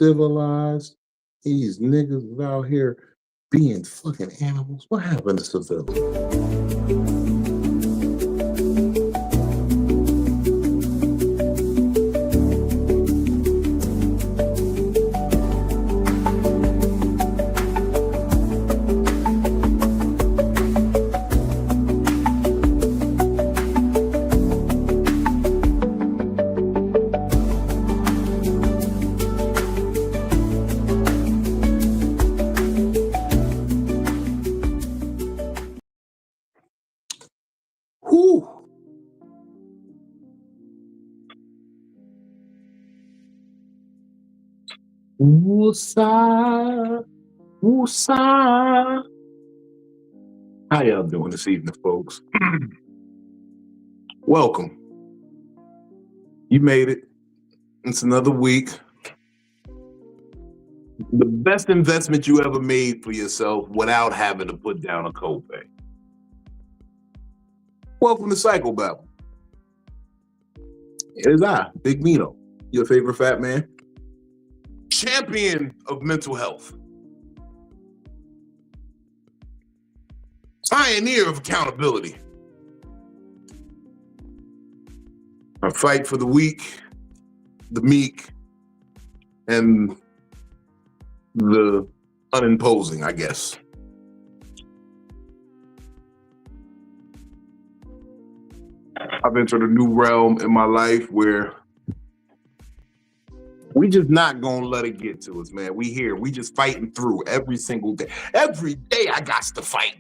civilized. These niggas is out here being fucking animals. What happened to civility? Whew. Woosah, woosah. How y'all doing this evening, folks? Welcome. You made it. It's another week. The best investment you ever made for yourself without having to put down a copay. Welcome to Psycho-Babble. It is I, Big Mino, your favorite fat man, champion of mental health, pioneer of accountability. I fight for the weak, the meek, and the unimposing, I guess. I've entered a new realm in my life where we just not gonna let it get to us, man. We here, we just fighting through every single day. Every day I got to fight.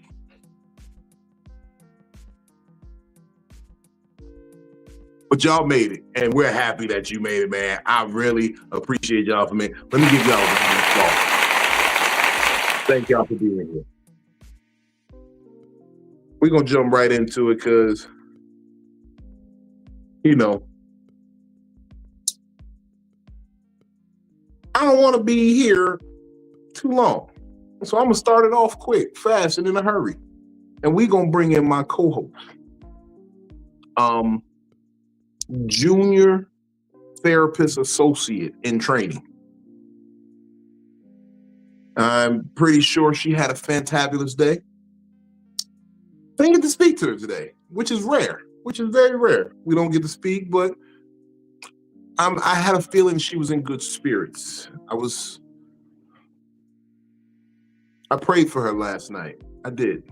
But y'all made it, and we're happy that you made it, man. I really appreciate y'all for me. Let me give y'all a round of applause. Thank y'all for being here. We're gonna jump right into it because, you know, I don't want to be here too long. So I'm going to start it off quick, fast, and in a hurry. And we're going to bring in my co-host, junior therapist associate in training. I'm pretty sure she had a fantabulous day. Didn't get to speak to her today, which is rare, which is very rare. We don't get to speak, but I had a feeling she was in good spirits. I prayed for her last night. I did.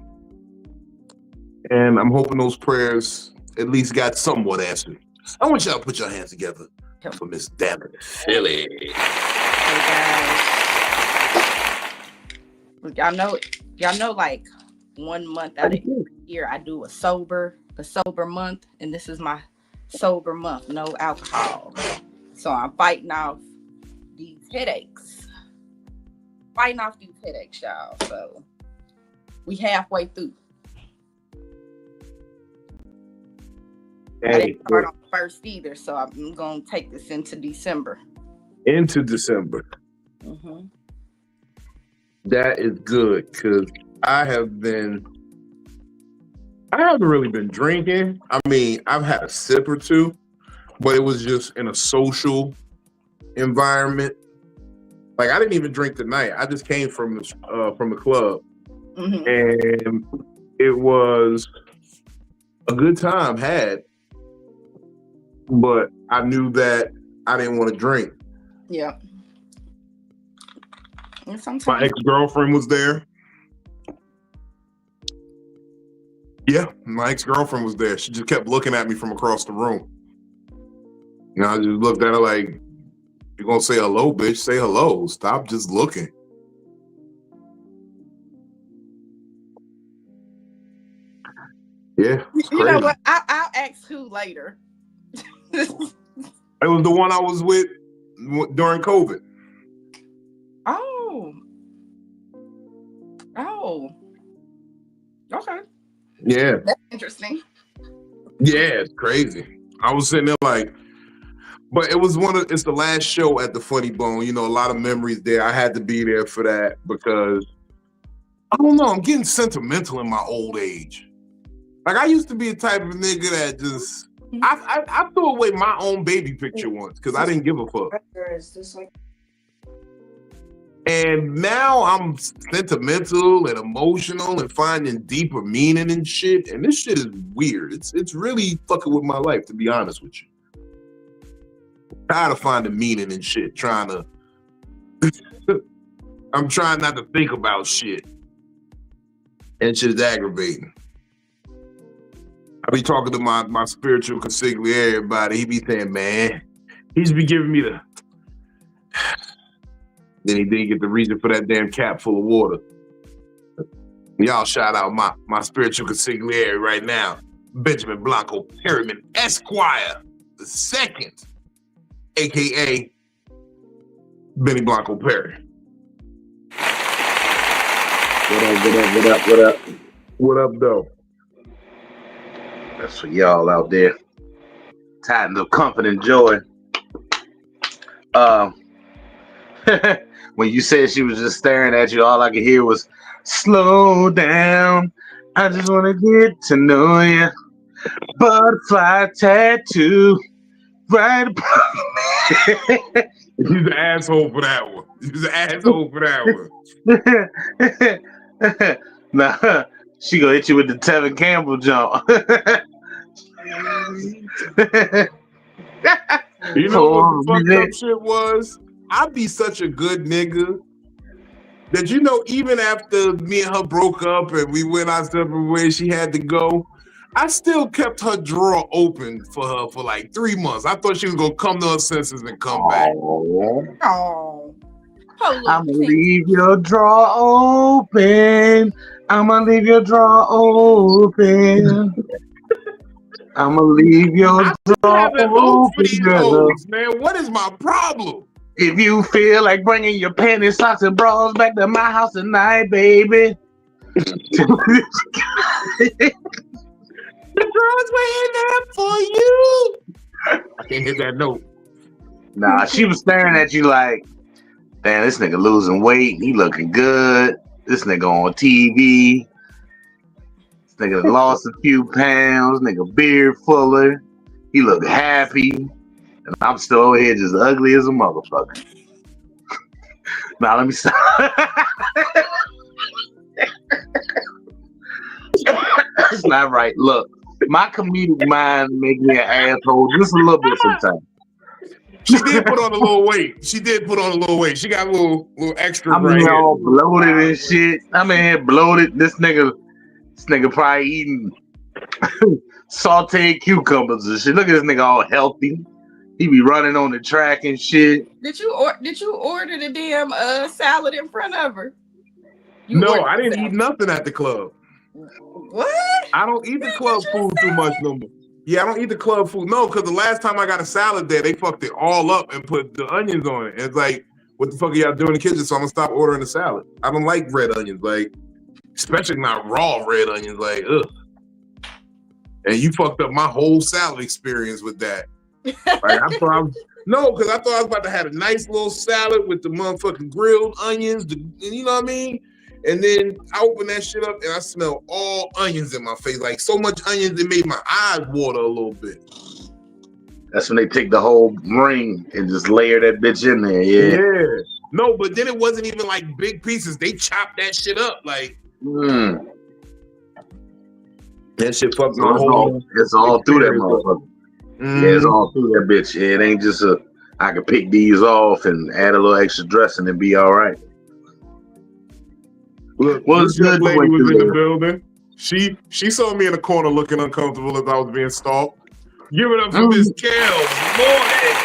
And I'm hoping those prayers at least got somewhat answered. I want y'all to put your hands together for Miss DamnItPhilly. Hey guys. Y'all know like 1 month out of the year I do a sober month, and this is my sober month, no alcohol. So I'm fighting off these headaches. Y'all. So we halfway through. Hey, I didn't start on the first either, so I'm gonna take this into December. Mm-hmm. That is good, because I haven't really been drinking. I mean, I've had a sip or two, but it was just in a social environment. Like, I didn't even drink tonight. I just came from the club, Mm-hmm. and it was a good time had, but I knew that I didn't want to drink. Yeah. And sometimes My ex-girlfriend was there. Yeah, my ex-girlfriend was there. She just kept looking at me from across the room. And I just looked at her like, you're going to say hello, bitch? Say hello. Stop just looking. Yeah, it's crazy. You know what? I'll ask who later. It was the one I was with during COVID. Oh. Okay. Yeah. That's interesting. Yeah, it's crazy. I was sitting there like, but it's the last show at the Funny Bone. You know, a lot of memories there. I had to be there for that because, I don't know, I'm getting sentimental in my old age. Like, I used to be a type of nigga that just, I threw away my own baby picture once because I didn't give a fuck. Is this like And now I'm sentimental and emotional and finding deeper meaning and shit. And this shit is weird. It's really fucking with my life, to be honest with you. I'm tired of finding meaning in shit. I'm trying not to think about shit. And shit's aggravating. I be talking to my spiritual consigliere, everybody. He be saying, man, he's be giving me the... Then he didn't get the reason for that damn cap full of water. Y'all shout out my spiritual consigliere right now, Benjamin Blanco Perryman Esquire the second, aka Benny Blanco Perry. What up? What up, though? That's for y'all out there. Tidings of comfort and joy. When you said she was just staring at you, all I could hear was, slow down. I just want to get to know you. Butterfly tattoo right above me. He's an asshole for that one. He's an asshole for that one. Nah, she gonna hit you with the Tevin Campbell jump. You know what the fucked up shit was? I'd be such a good nigga that, you know, even after me and her broke up and we went our separate ways, she had to go, I still kept her drawer open for her for like 3 months. I thought she was gonna come to her senses and come back. Oh. I'm gonna leave your drawer open. I'm gonna leave your drawer open. I'm gonna leave your drawer open, girl. Man, what is my problem? If you feel like bringing your panties, socks, and bras back to my house tonight, baby. The drawers were in there for you. I can't hit that note. Nah, she was staring at you like, damn, this nigga losing weight. He looking good. This nigga on TV. This nigga lost a few pounds. Nigga beard fuller. He look happy. And I'm still over here just ugly as a motherfucker. Now let me stop. It's not right. Look, my comedic mind make me an asshole just a little bit sometimes. She did put on a little weight. She got a little extra. I'm right here all bloated and shit. I'm in here bloated. This nigga probably eating sauteed cucumbers and shit. Look at this nigga all healthy. He be running on the track and shit. Did you order the damn salad in front of her? No, I didn't eat nothing at the club. What? I don't eat the club food too much no more. Yeah, I don't eat the club food. No, because the last time I got a salad there, they fucked it all up and put the onions on it. And it's like, what the fuck are y'all doing in the kitchen? So I'm gonna stop ordering the salad. I don't like red onions, like, especially not raw red onions, like, ugh. And you fucked up my whole salad experience with that. Like, because I thought I was about to have a nice little salad with the motherfucking grilled onions, you know what I mean? And then I opened that shit up and I smelled all onions in my face. Like, so much onions, it made my eyes water a little bit. That's when they take the whole ring and just layer that bitch in there, yeah. No, but then it wasn't even like big pieces. They chopped that shit up, like. That shit fucked my whole. It's all through that motherfucker. Yeah, it's all through that bitch. It ain't just I can pick these off and add a little extra dressing and be all right. Look, this young lady was in the building. She saw me in the corner looking uncomfortable as I was being stalked. Give it up for Miss Kels Morton.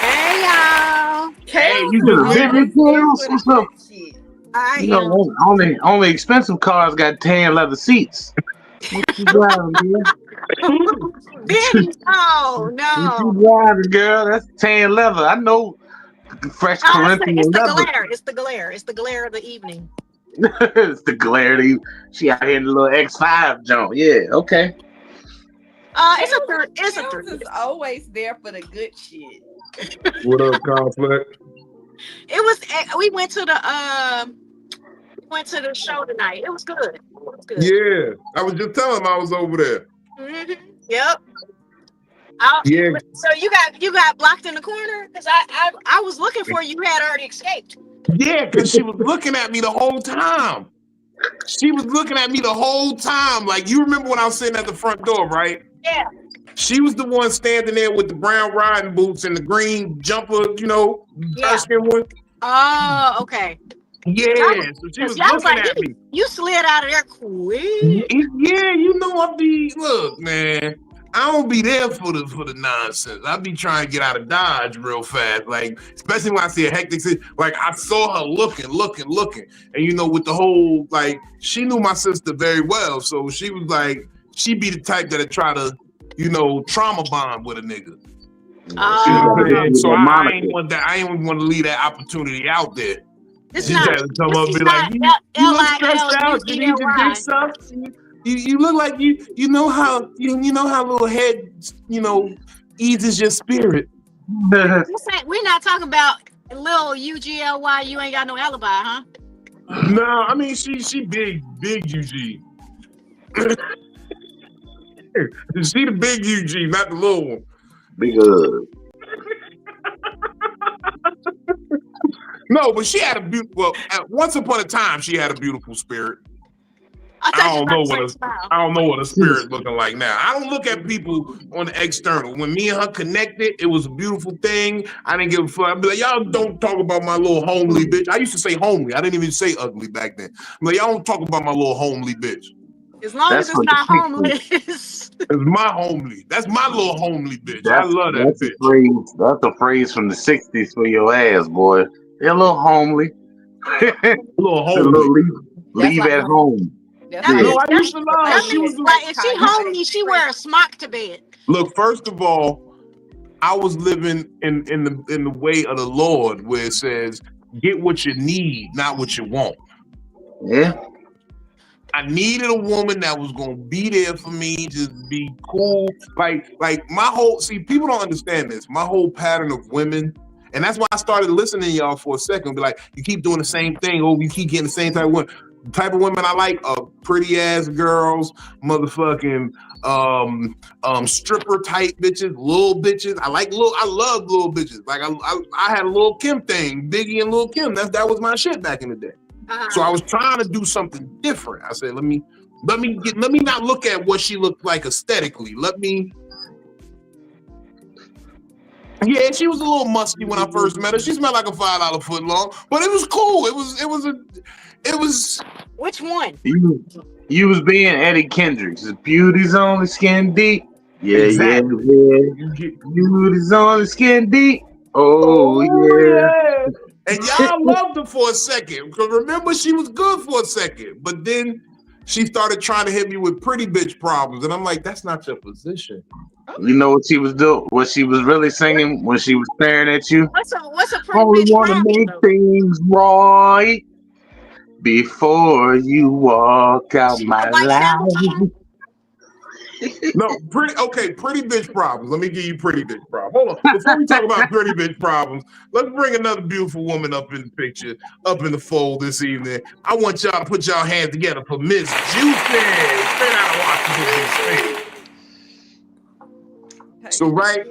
Hey y'all. Hey, you just living Kels? What's up? You know, only expensive cars got tan leather seats. What you driving, man? Benny, no. What you driving, girl? That's tan leather. I know fresh Corinthian leather. It's the glare of the evening. It's the glare. She out here in the little X5 jump. Yeah, okay. It's always there for the good shit. What up, Conflict? We went to the show tonight. It was good. Yeah, I was just telling him I was over there. Mm-hmm. Yep. Yeah. So you got blocked in the corner because I was looking for you. You had already escaped. Yeah, because she was looking at me the whole time. She was looking at me the whole time. Like, you remember when I was sitting at the front door, right? Yeah. She was the one standing there with the brown riding boots and the green jumper, dark skin one. Oh, okay. Yeah, so she was looking at me. You slid out of there quick. Yeah, look, man. I don't be there for the nonsense. I be trying to get out of Dodge real fast. Like, especially when I see a hectic situation. Like, I saw her looking. And with the whole, like, she knew my sister very well. So she was like, she be the type that'd try to, trauma bond with a nigga. So I ain't want to leave that opportunity out there. It's not. Come up and be like, you look stressed out. You need your dick sucked. You look like you know how little head eases your spirit. We're not talking about little UGLY. You ain't got no alibi, huh? No, I mean she big UG. She the big UG, not the little one. Big No, but she had a beautiful. Once upon a time, she had a beautiful spirit. I don't know what a spirit looking like now. I don't look at people on the external. When me and her connected, it was a beautiful thing. I didn't give a fuck. I'd be like, y'all don't talk about my little homely bitch. I used to say homely. I didn't even say ugly back then. I'm like, y'all don't talk about my little homely bitch. As long as it's not homeless. It's my homely. That's my little homely bitch. I love that bitch. That's a phrase from the 60s for your ass, boy. They're a little homely. A little homely. Leave at home. I used to love her. She was like, if she homely, she wear a smock to bed. Look, first of all, I was living in the way of the Lord, where it says, "Get what you need, not what you want." Yeah. I needed a woman that was gonna be there for me, just be cool. Like my whole people don't understand this. My whole pattern of women, and that's why I started listening to y'all for a second. Be like, you keep doing the same thing, you keep getting the same type of women. The type of women I like are pretty ass girls, motherfucking stripper type bitches, little bitches. I love little bitches. Like I had a Lil' Kim thing, Biggie and Lil' Kim. That was my shit back in the day. So I was trying to do something different. I said, let me not look at what she looked like aesthetically. Yeah, she was a little musty when I first met her. She smelled like a $5 foot long, but it was cool. It was. Which one? You was being Eddie Kendricks. Beauty's only skin deep. Yeah, exactly. Yeah. Beauty's only skin deep. Oh yeah. And y'all loved her for a second. Because remember, she was good for a second. But then she started trying to hit me with pretty bitch problems. And I'm like, that's not your position. You know what she was doing? What she was really singing when she was staring at you? What's a pretty Only bitch want to make things right before you walk out my life. No, pretty bitch problems. Let me give you pretty bitch problems. Hold on. Before we talk about pretty bitch problems, let's bring another beautiful woman up in the picture, up in the fold this evening. I want y'all to put y'all hands together for Miss Juicy, straight out of Washington, D.C. So, right,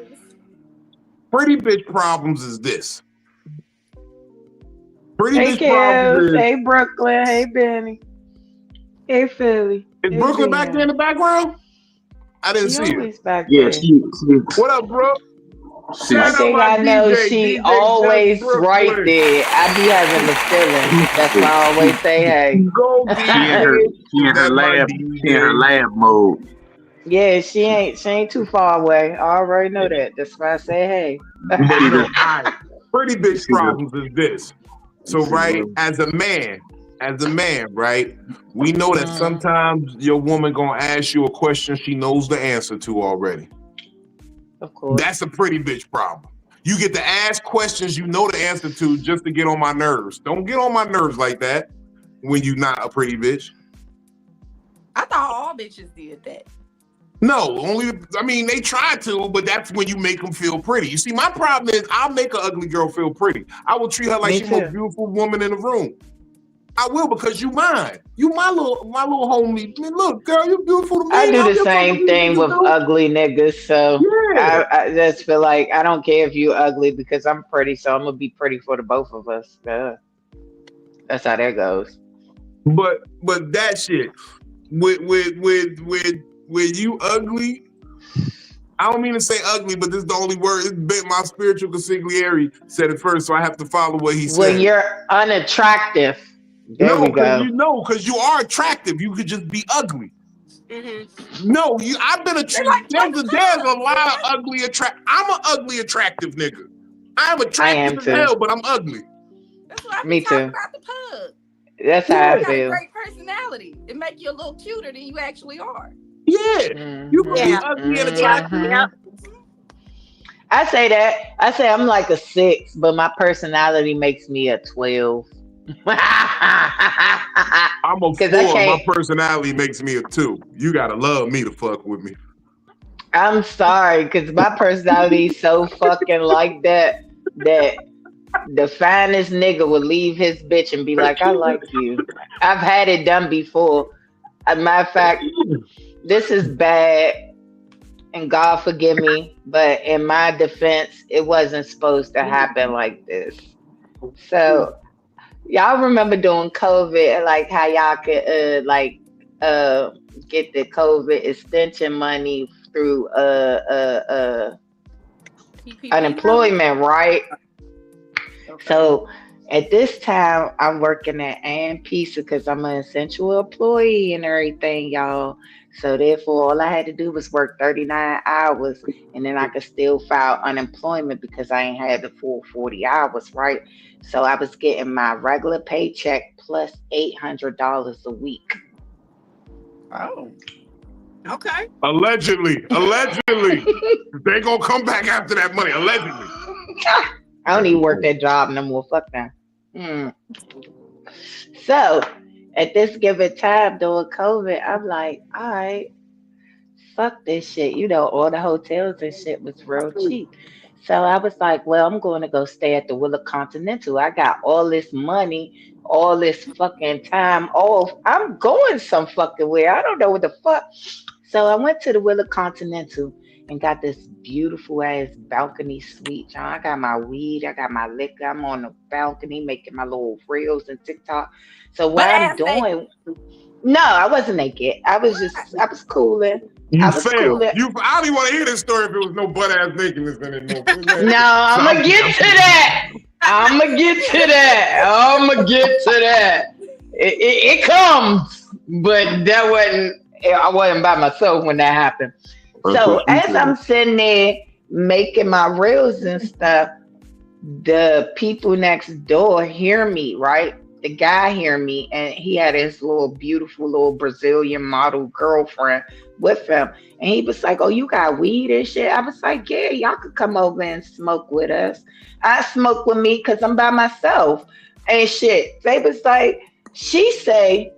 pretty bitch problems is this. Pretty bitch problems is... Hey, Brooklyn. Hey, Benny. Hey, Philly. Is Brooklyn back there in the background? I didn't see it. Yeah, she. What up, bro? I think I know she always right there. I be having the feeling. That's why I always say, hey. She in her lab mode. Yeah, she ain't too far away. I already know that. That's why I say, hey. Pretty bitch problems is this. So, right, as a man, right, we know that sometimes your woman gonna ask you a question she knows the answer to already. Of course. That's a pretty bitch problem. You get to ask questions you know the answer to just to get on my nerves. Don't get on my nerves like that when you're not a pretty bitch. I thought all bitches did that. No, they try to, but that's when you make them feel pretty. You see, my problem is I'll make an ugly girl feel pretty. I will treat her like she's the most beautiful woman in the room. I will, because you mine. You my little homie. I mean, look, girl, you're beautiful to me. I do the same thing with ugly niggas. So yeah. I just feel like I don't care if you're ugly because I'm pretty. So I'm gonna be pretty for the both of us. That's how that goes. But that shit with you ugly. I don't mean to say ugly, but this is the only word. My spiritual consigliere said it first, so I have to follow what he When said. you're unattractive, there we go. Because you are attractive. You could just be ugly. Mm-hmm. No, I've been attractive. There's a lot of ugly attract. I'm an ugly attractive nigga. I'm attractive as hell, but I'm ugly. That's what I Me be talking too. about the pug. That's how I You got a feel. great personality. It make you a little cuter than you actually are. Yeah, you can be ugly and attractive. Yep. I say that. I say I'm like a 6, but my personality makes me a 12. I'm a 4. My personality makes me a 2. You gotta love me to fuck with me. I'm sorry, because my personality is so fucking like that the finest nigga would leave his bitch and be like, I like you. I've had it done before. As a matter of fact, this is bad, and God forgive me, but in my defense, it wasn't supposed to happen like this. So, y'all remember during COVID, like how y'all could get the COVID extension money through unemployment, right? Okay. So at this time, I'm working at Pizza because I'm an essential employee and everything, y'all. So therefore, all I had to do was work 39 hours, and then I could still file unemployment because I ain't had the full 40 hours, right? So I was getting my regular paycheck plus $800 a week. Oh. Okay. Allegedly. They gonna come back after that money. Allegedly. I don't even work that job no more. Fuck that. So at this given time during COVID, I'm like, all right, fuck this shit. You know, all the hotels and shit was real cheap. So I was like, well, I'm going to go stay at the Willa Continental. I got all this money, all this fucking time off. I'm going some fucking where. I don't know what the fuck. So I went to the Willa Continental and got this beautiful ass balcony suite. John. I got my weed, I got my liquor. I'm on the balcony making my little reels and TikTok. So what I'm doing, no, I wasn't naked. I was cooling. You failed. I don't even want to hear this story if it was no butt ass nakedness in it. No, I'm gonna get to that. I'm gonna get to that. It comes, but that wasn't. I wasn't by myself when that happened. So as I'm sitting there making my reels and stuff, the people next door hear me, right? The guy hear me, and he had his little beautiful little Brazilian model girlfriend with him. And he was like, oh, you got weed and shit? I was like, yeah, y'all could come over and smoke with us. I smoke with me because I'm by myself and shit. They was like, she say,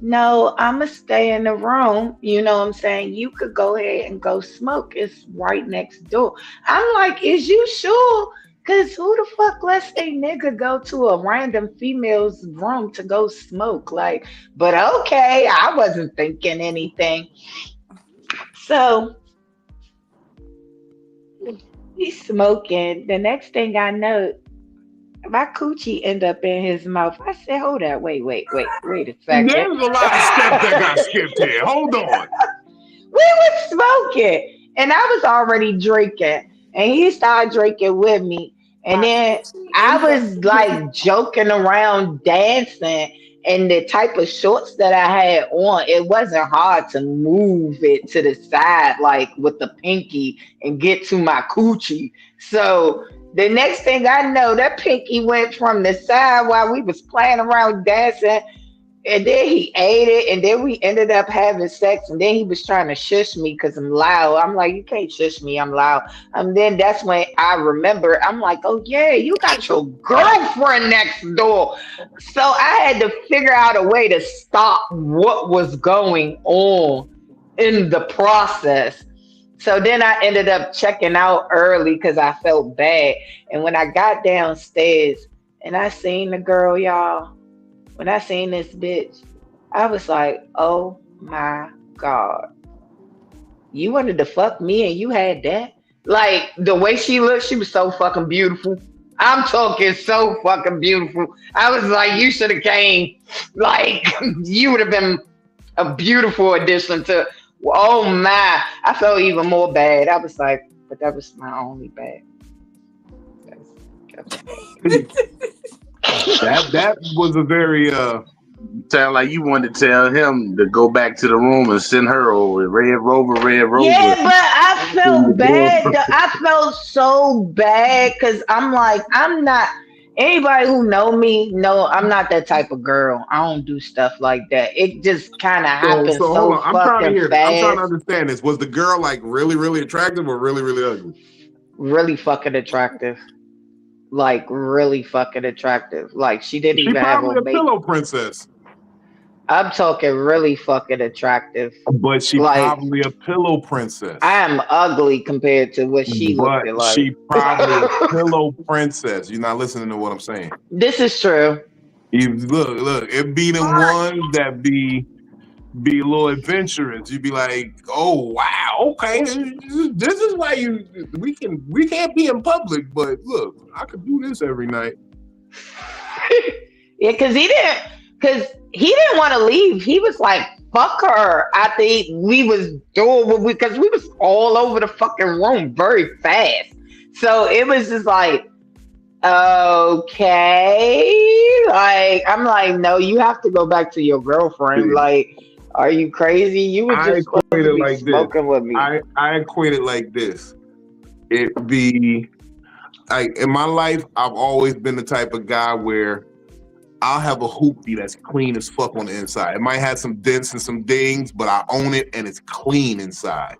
no, I'ma stay in the room. You know what I'm saying? You could go ahead and go smoke. It's right next door. I'm like, is you sure? Cause who the fuck lets a nigga go to a random female's room to go smoke? Like, but okay, I wasn't thinking anything. So he's smoking. The next thing I know, my coochie end up in his mouth. I said, hold up, wait a second. There's a lot of steps that got skipped here. Hold on. We was smoking, and I was already drinking, and he started drinking with me. And then I was like joking around, dancing, and the type of shorts that I had on, it wasn't hard to move it to the side, like with the pinky, and get to my coochie. So the next thing I know, that pinky went from the side while we was playing around dancing, and then he ate it, and then we ended up having sex, and then he was trying to shush me because I'm loud. I'm like, you can't shush me, I'm loud. And then that's when I remember, I'm like, oh yeah, you got your girlfriend next door. So I had to figure out a way to stop what was going on in the process. So then I ended up checking out early because I felt bad. And when I got downstairs and I seen the girl, y'all, when I seen this bitch, I was like, oh my God. You wanted to fuck me and you had that? Like, the way she looked, she was so fucking beautiful. I'm talking so fucking beautiful. I was like, you should have came. Like, you would have been a beautiful addition to. Oh my! I felt even more bad. I was like, but that was my only bad. That was a very Sound like you wanted to tell him to go back to the room and send her over. Red Rover, Red Rover. Yeah, but I felt bad. I felt so bad because I'm like, I'm not. Anybody who know me know I'm not that type of girl. I don't do stuff like that. It just kind of happens so hold so on. I'm trying to fucking hear this. I'm trying to fast. understand this. Was the girl like really, really attractive or really, really ugly? Really fucking attractive. Like really fucking attractive. Like she didn't She even have probably on a makeup. pillow princess. I'm talking really fucking attractive. But she Like probably a pillow princess. I am ugly compared to what she But looked like. she probably a pillow princess. You're not listening to what I'm saying. This is true. You look, it be them ones that be a little adventurous. You'd be like, oh wow, okay, this is why we can't be in public, but look, I could do this every night. Yeah, because he didn't want to leave. He was like, fuck her. I think we was doing what because we was all over the fucking room very fast. So it was just like, okay. Like, I'm like, no, you have to go back to your girlfriend. Like, are you crazy? You were just supposed to be smoking with me. I equate it like this. It be like in my life, I've always been the type of guy where I'll have a hoopty that's clean as fuck on the inside. It might have some dents and some dings, but I own it and it's clean inside.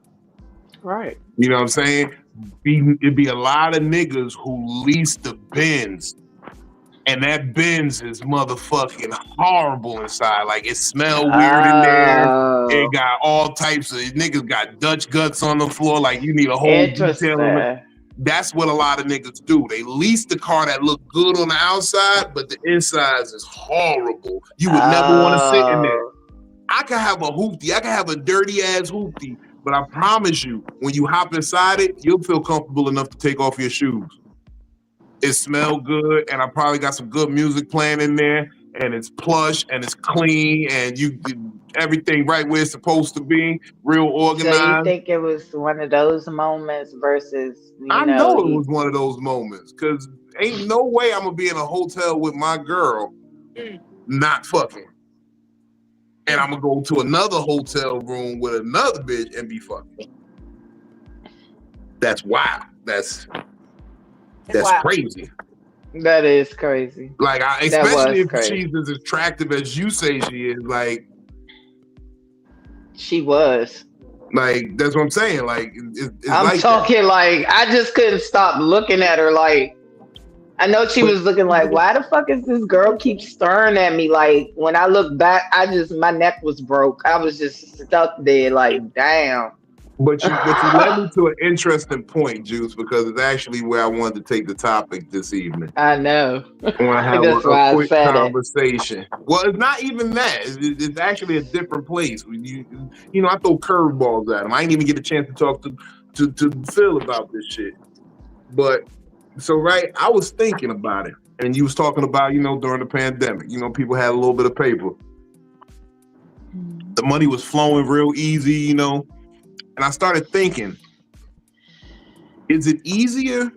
Right. You know what I'm saying? It'd be a lot of niggas who lease the Benz, and that Benz is motherfucking horrible inside. Like it smell weird in there. It got all types of niggas got Dutch guts on the floor. Like you need a whole detail on it. That's what a lot of niggas do. They lease the car that look good on the outside, but the insides is horrible. You would never want to sit in there. I could have a hoopty. I could have a dirty ass hoopty, but I promise you, when you hop inside it, you'll feel comfortable enough to take off your shoes. It smells good, and I probably got some good music playing in there, and it's plush, and it's clean, and you everything right where it's supposed to be, real organized. So you think it was one of those moments versus, I know it was one of those moments, because ain't no way I'm going to be in a hotel with my girl not fucking. And I'm going to go to another hotel room with another bitch and be fucking. That's wild. That's wild. crazy. That is crazy. Like, especially if crazy. she's as attractive as you say she is, like. She was. Like, that's what I'm saying. Like, it's I'm like talking like, I just couldn't stop looking at her. Like, I know she was looking like, why the fuck is this girl keep staring at me? Like, when I look back, my neck was broke. I was just stuck there like, damn. But you led me to an interesting point, Juice, because it's actually where I wanted to take the topic this evening. I know. I want to have That's a quick conversation. Well, it's not even that. It's actually a different place. You know, I throw curveballs at him. I ain't even get a chance to talk to Phil about this shit. But so right, I was thinking about it, and you was talking about, you know, during the pandemic, you know, people had a little bit of paper. The money was flowing real easy, you know. And I started thinking, is it easier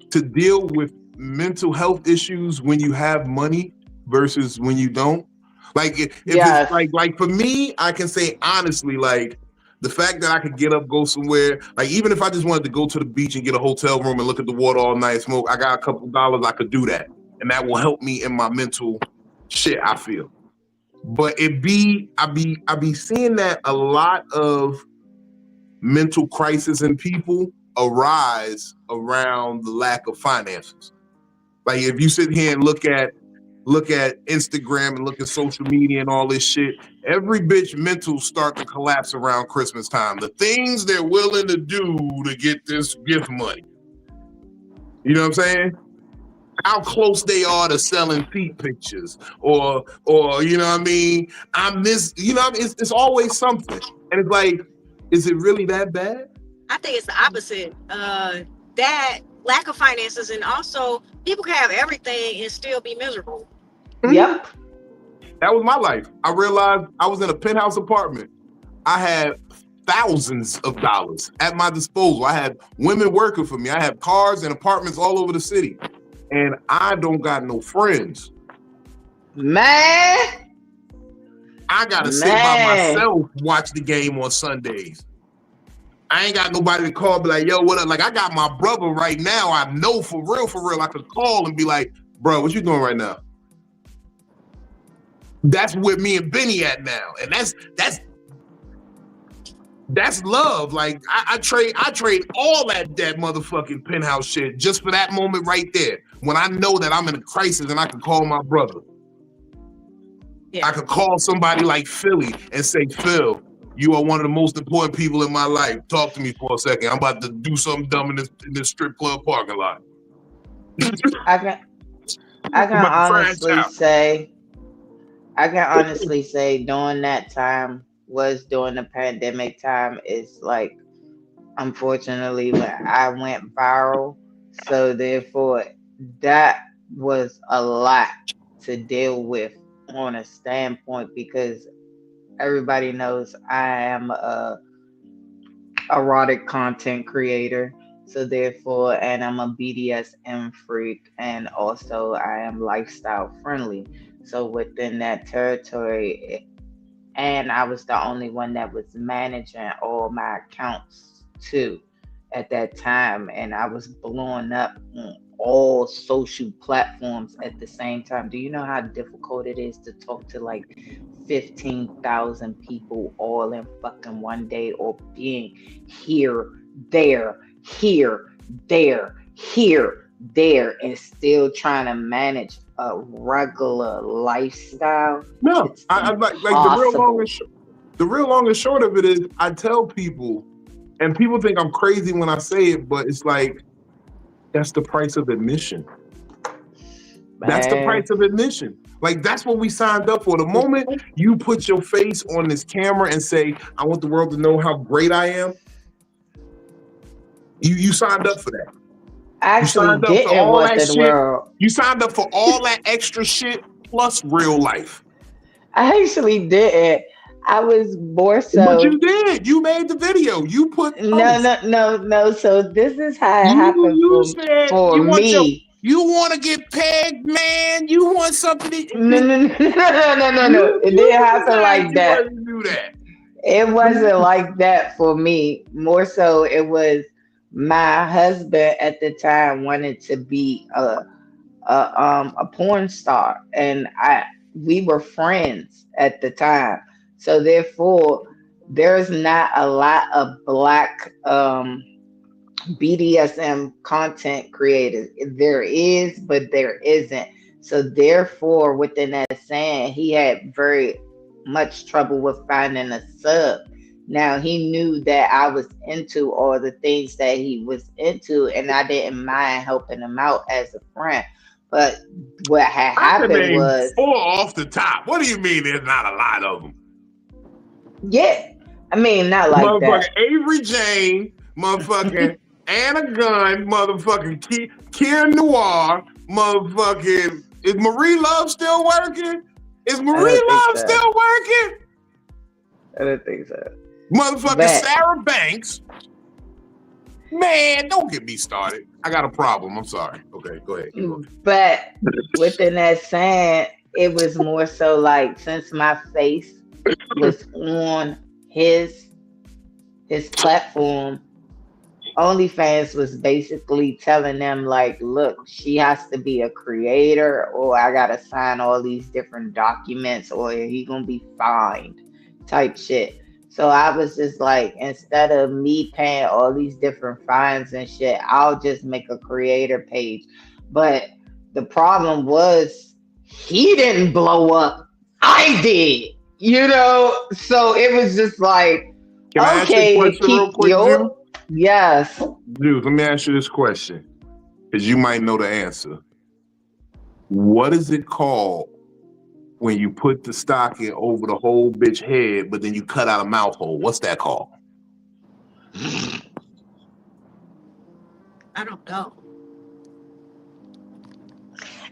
to deal with mental health issues when you have money versus when you don't? Like, if it's like for me, I can say honestly, like the fact that I could get up, go somewhere, like even if I just wanted to go to the beach and get a hotel room and look at the water all night, smoke, I got a couple dollars, I could do that. And that will help me in my mental shit, I feel. But I be seeing that a lot of mental crisis in people arise around the lack of finances. Like if you sit here and look at Instagram and look at social media and all this shit, every bitch mental start to collapse around Christmas time. The things they're willing to do to get this gift money. You know what I'm saying? How close they are to selling feet pictures or you know what I mean? I'm this, you know, it's always something. And it's like, is it really that bad? I think it's the opposite. That lack of finances, and also people can have everything and still be miserable. Yep. That was my life. I realized I was in a penthouse apartment. I had thousands of dollars at my disposal. I had women working for me. I had cars and apartments all over the city. And I don't got no friends. Man. I gotta sit by myself, watch the game on Sundays. I ain't got nobody to call, be like, yo, what up? Like, I got my brother right now. I know for real, I could call and be like, bro, what you doing right now? That's where me and Benny at now. And that's love. Like, I trade all that motherfucking penthouse shit just for that moment right there. When I know that I'm in a crisis and I can call my brother. Yeah. I could call somebody like Philly and say, Phil, you are one of the most important people in my life. Talk to me for a second. I'm about to do something dumb in this strip club parking lot. I can honestly say during that time was during the pandemic time is like, unfortunately, when I went viral. So therefore that was a lot to deal with on a standpoint, because everybody knows I am a erotic content creator. So therefore, and I'm a BDSM freak, and also I am lifestyle friendly. So within that territory, and I was the only one that was managing all my accounts too at that time, and I was blowing up on all social platforms at the same time. Do you know how difficult it is to talk to like 15,000 people all in fucking one day, or being here, there, and still trying to manage a regular lifestyle? No, I like the real long and short of it is, I tell people, and people think I'm crazy when I say it, but it's like, that's the price of admission. That's the price of admission. Like, that's what we signed up for. The moment you put your face on this camera and say, I want the world to know how great I am, you signed up for that. I actually didn't want the world. You signed up for all that extra shit plus real life. I actually didn't. I was more so. But you did. You made the video. You put no. So this is how it happened for me. You want to get pegged, man? You want something? No. It didn't happen like that. It wasn't like that for me. More so, it was my husband at the time wanted to be a porn star, and we were friends at the time. So therefore, there's not a lot of black BDSM content creators. There is, but there isn't. So therefore, within that saying, he had very much trouble with finding a sub. Now, he knew that I was into all the things that he was into, and I didn't mind helping him out as a friend. But what had happened was 4 off the top. What do you mean there's not a lot of them? Yeah, I mean, not like motherfucking that. Avery Jane, motherfucking Anna Gunn, motherfucking Kier Noir, motherfucking. Is Marie Love still working? Is Marie Love still working? I don't think so. Motherfucking Sarah Banks. Man, don't get me started. I got a problem. I'm sorry. Okay, go ahead. But within that saying, it was more so like, since my face was on his platform, OnlyFans was basically telling them like, look, she has to be a creator, or I gotta sign all these different documents, or he gonna be fined type shit. So I was just like, instead of me paying all these different fines and shit, I'll just make a creator page. But the problem was, he didn't blow up, I did. You know, so it was just like, okay, yes. Dude, let me ask you this question, because you might know the answer. What is it called when you put the stocking over the whole bitch head, but then you cut out a mouth hole? What's that called? I don't know.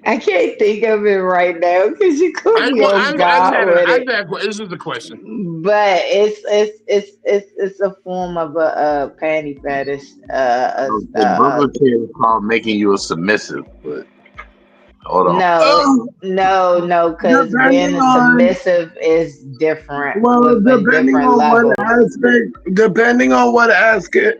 I can't think of it right now because you caught me off guard with it. It's just a question. But it's a form of a panty fetish. The Brooklyn kid is called making you a submissive, but hold on. No, because being Depending a on submissive is different well, with a different level. depending on what aspect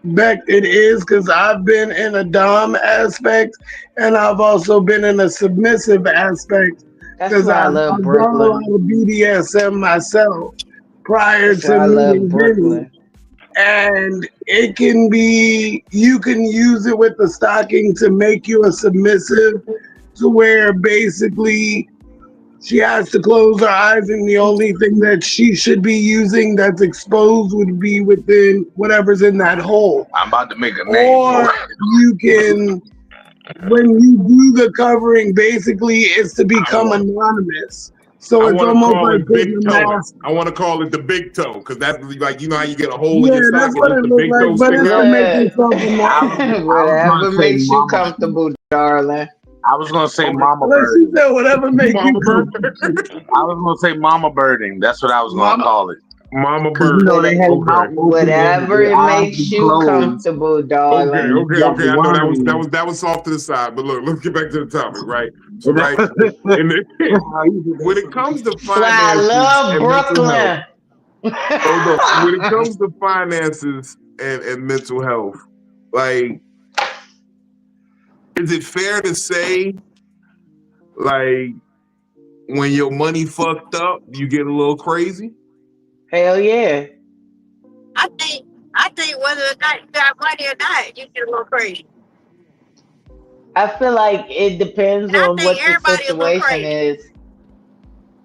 it is, because I've been in a dom aspect and I've also been in a submissive aspect That's because why I I've love done a Brooklyn. lot of BDSM myself prior That's to why I love meeting Brooklyn. Vinny. And it can be, you can use it with the stocking to make you a submissive to where basically she has to close her eyes and the only thing that she should be using that's exposed would be within whatever's in that hole. I'm about to make a name. Or you can, when you do the covering, basically it's to become anonymous. So I it's want to almost call like it big putting a toe. mask. I want to call it the big toe because that's like how you get a hole in Yeah, your that's sock what and it just the looks big like, toe but stick it's to out. make Look, yourself anonymous. whatever say makes you mama. comfortable, darling. I was gonna say mama Like she birding. said, whatever makes Mama you bird, comfortable. I was gonna say mama birding. That's what I was gonna call it. mama Cause you bird. know they had their mouth Okay, open and Whatever their it eyes makes be you closed, comfortable, okay, darling. and you got okay. I know whining. that was off to the side, but look, let's get back to the topic, right? So, right, and when it comes to That's why I finances love and mental health, Brooklyn. hold on. When it comes to finances and mental health, like, is it fair to say, like, when your money fucked up, you get a little crazy? Hell yeah. I think whether or not you got money or not, you get a little crazy. I feel like it depends And I on think what the everybody a little situation crazy. is.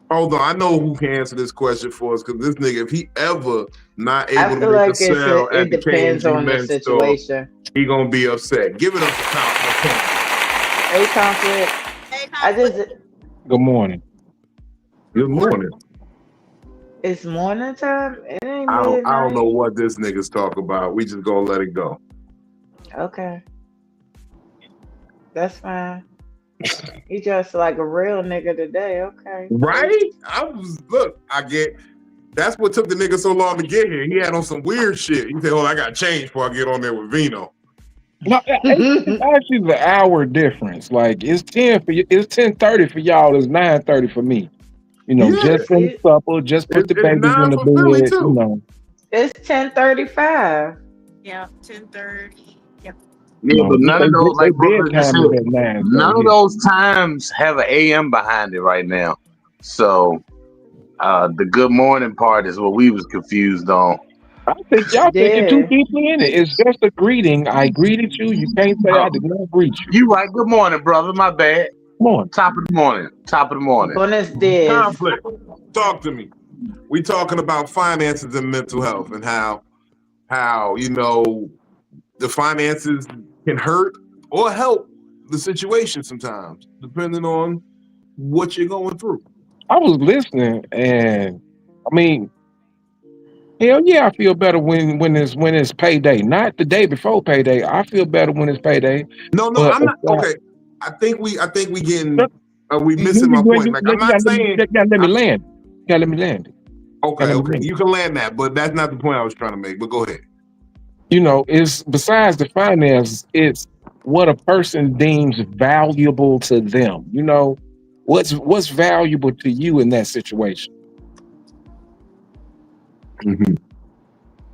Hold on, I know who can answer this question for us because this nigga, if he ever not I able to feel make a like sale at it the depends K&G on the men's store, situation. he gonna be upset. Give it up for Tom. Hey, conflict. Hey, I just Good morning. Good morning. it's morning time. It ain't I don't midnight. know what this nigga's talk about. We just gonna let it go. Okay, that's fine. He dressed like a real nigga today. Okay. Right? I get that's what took the nigga so long to get here. He had on some weird shit. He said, "Oh, I got change before I get on there with Vino." No, it's actually the hour difference. Like it's 10:30 for y'all. It's 9:30 for me. Yeah. Just finished supper, just put the It's babies in 9 the for Philly bed. too. It's 10:35. Yeah, 10:30. Yeah. Yeah, but none of those, They like Brooklyn just bedtime said, is at 9. none of those times have an AM behind it right now. So the good morning part is what we was confused on. I think y'all thinking too Yeah. deeply in it. It's just a greeting. I greeted you. You can't say I Oh, did not greet you. you right. Good morning, brother. My bad. Come on. Top of the morning. Top of the morning. Buenos dias. Conflict. Talk to me. We talking about finances and mental health and how the finances can hurt or help the situation sometimes, depending on what you're going through. I was listening, and I mean, hell yeah, I feel better when it's payday. Not the day before payday. I feel better when it's payday. No, But I'm not okay. I think we getting we you missing my point. Like I'm not saying gotta let me land. You gotta let me land. okay, you can land that, but that's not the point I was trying to make. But go ahead. It's besides the finance, it's what a person deems valuable to them. What's valuable to you in that situation. Mm-hmm.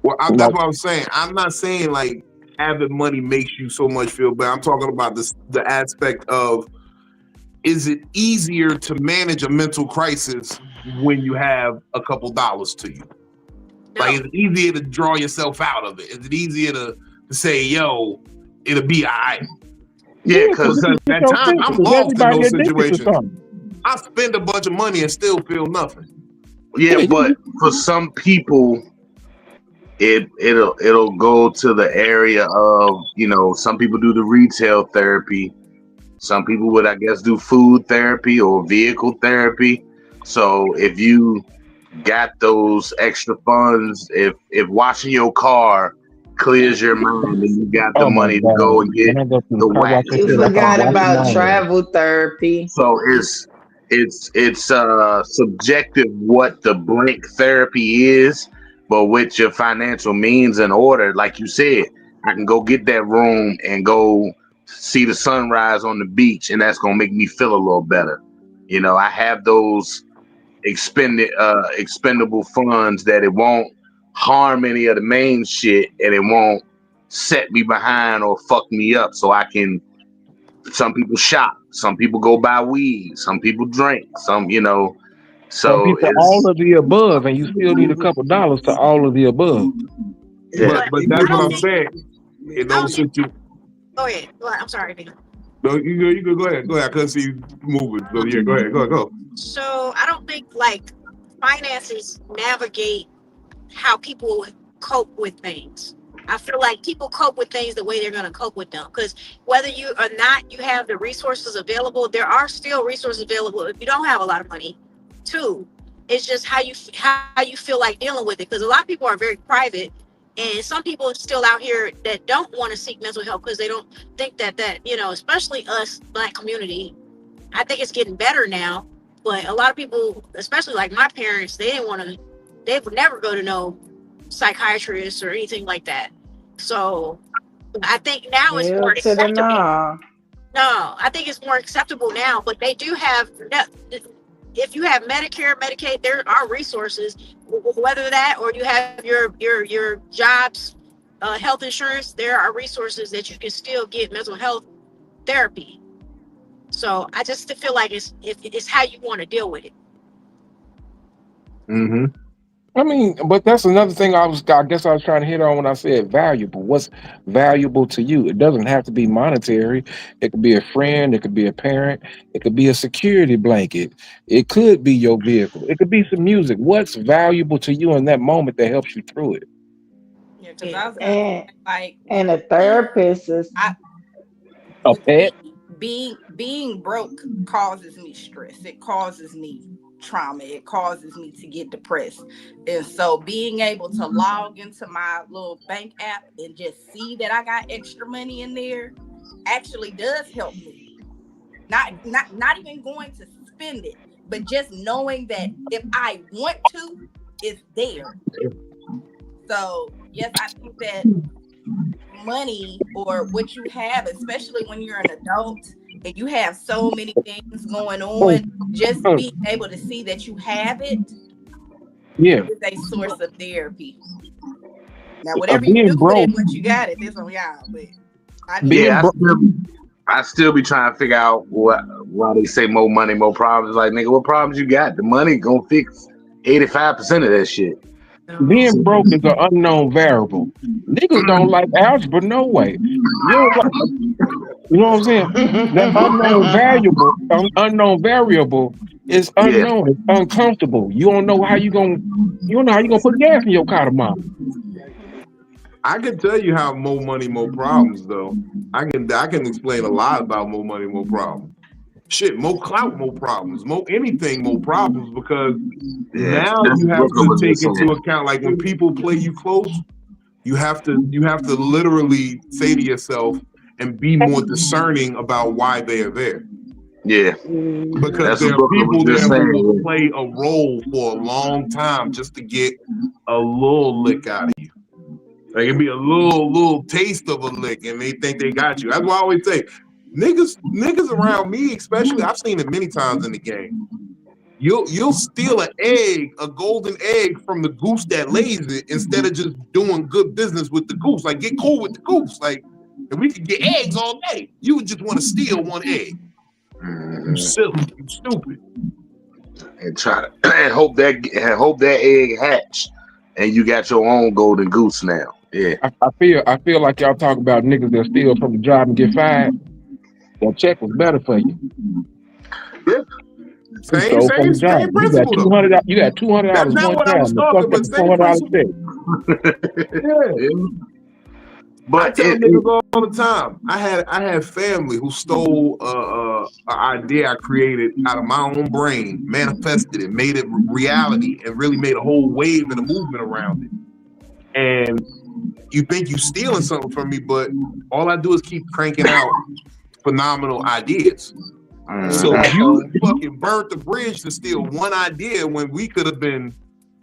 Well, You that's know, what I was saying. I'm not saying like having money makes you so much feel bad. I'm talking about the aspect of, is it easier to manage a mental crisis when you have a couple dollars to you? No. Like, is it easier to draw yourself out of it? Is it easier to say, yo, it'll be all right? Yeah, because that time I'm lost in those situations. I spend a bunch of money and still feel nothing. yeah, but for some people, it'll go to the area of, some people do the retail therapy. Some people would, I guess, do food therapy or vehicle therapy. So if you got those extra funds, if washing your car clears your mind, and you got the Oh my money to go God. and get When I go to the the car wash, wax. I You feel like I'm forgot washing about my hands. travel therapy. So it's subjective what the blank therapy is, but with your financial means in order, like you said, I can go get that room and go see the sunrise on the beach, and that's gonna make me feel a little better. You know, I have those expendable funds that it won't harm any of the main shit, and it won't set me behind or fuck me up. So I can. Some people shop, some people go buy weed, some people drink, some Some So people all it's of the above, and you still need a couple dollars to all of the above. yeah. But But I that's what don't I'm think. saying. In I don't those think. situations, Go ahead. Go ahead. I'm sorry, Nina. no, you go ahead. Go ahead. I couldn't see you moving. So yeah, go ahead. Go. So I don't think like finances navigate how people cope with things. I feel like people cope with things the way they're going to cope with them. Because whether you or not you have the resources available, there are still resources available if you don't have a lot of money, too. It's just how you feel like dealing with it. Because a lot of people are very private, and some people are still out here that don't want to seek mental health because they don't think that especially us Black community. I think it's getting better now, but a lot of people, especially like my parents, they would never go to no psychiatrist or anything like that. So I think now it's Hell more to the acceptable. nah. No, I think it's more acceptable now, but they do have, if you have Medicare, Medicaid, there are resources, whether that or you have your job's health insurance, there are resources that you can still get mental health therapy. So I just feel like it's how you want to deal with it. Mm-hmm. I mean, but that's another thing I guess I was trying to hit on when I said valuable. What's valuable to you? It doesn't have to be monetary. It could be a friend, it could be a parent, it could be a security blanket, it could be your vehicle, it could be some music. What's valuable to you in that moment that helps you through it? Yeah, because Yeah. I was gonna And say, like and with a therapist is A pet? being broke causes me stress. It causes me trauma. It causes me to get depressed. And so being able to log into my little bank app and just see that I got extra money in there actually does help me. Not even going to spend it, but just knowing that if I want to, it's there. So yes, I think that money or what you have, especially when you're an adult and you have so many things going Oh, on, just being able to see that you have it yeah. is a source of therapy. Now, whatever you Being do with broke, it, once you got it, this on y'all. But I just being Yeah, broke. I still be trying to figure out why they say more money, more problems. Like, nigga, what problems you got? The money gonna fix 85% of that shit. Being broke is an unknown variable. Niggas don't like algebra, no way. You don't like, you know what I'm saying? That unknown variable is Yeah, unknown. It's uncomfortable. You don't know how you gonna put gas in your car tomorrow. I can tell you how more money, more problems though. I can explain a lot about more money, more problems. Shit, more clout, more problems. More anything, more problems because yeah. now That's you what have Brooklyn to was take just into saying. account like when people play you close, you have to literally say to yourself and be more discerning about why they are there. Yeah, Because that's there what are Brooklyn was people just there who will saying. play a role for a long time just to get a little lick out of you. Like it'd be a little taste of a lick, and they think they got you. That's why I always say, niggas around me, especially, I've seen it many times in the game. You'll steal an egg, a golden egg from the goose that lays it, instead of just doing good business with the goose. Like get cool with the goose. Like if we could get eggs all day, you would just want to steal one egg. You silly, you stupid. And try to and hope that egg hatch, and you got your own golden goose now. Yeah, I feel like y'all talk about niggas that steal from the job and get fired. That check was better for you. Yeah. You Same, stole from same, the job. same principle though. You got $200 That's not one what I was time. The talking, fuck up but the same $400 principle. check. Yeah. yeah. I But tell niggas all the time. I had family who stole an idea I created out of my own brain, manifested it, made it reality, and really made a whole wave and a movement around it. And you think you stealing something from me, but all I do is keep cranking out phenomenal ideas. So you fucking burnt the bridge to steal one idea when we could have been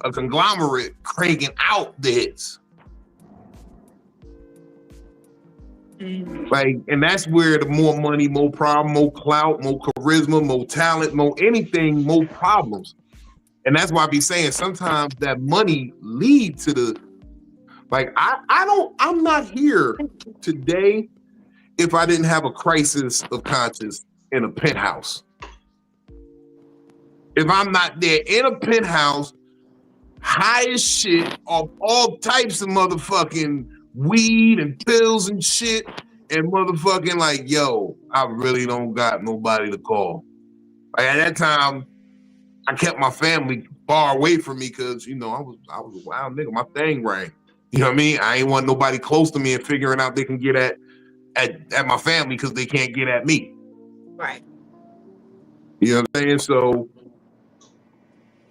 a conglomerate cranking out the hits. Like, and that's where the more money, more problem, more clout, more charisma, more talent, more anything, more problems. And that's why I be saying sometimes that money leads to the, like, I'm not here today if I didn't have a crisis of conscience in a penthouse. If I'm not there in a penthouse, high as shit, off all types of motherfucking weed and pills and shit, and motherfucking like, yo, I really don't got nobody to call. Like at that time, I kept my family far away from me because, you know, I was a wild nigga. My thing rang. You know what I mean? I ain't want nobody close to me and figuring out they can get at my family because they can't get at me. Right. You know what I'm saying? So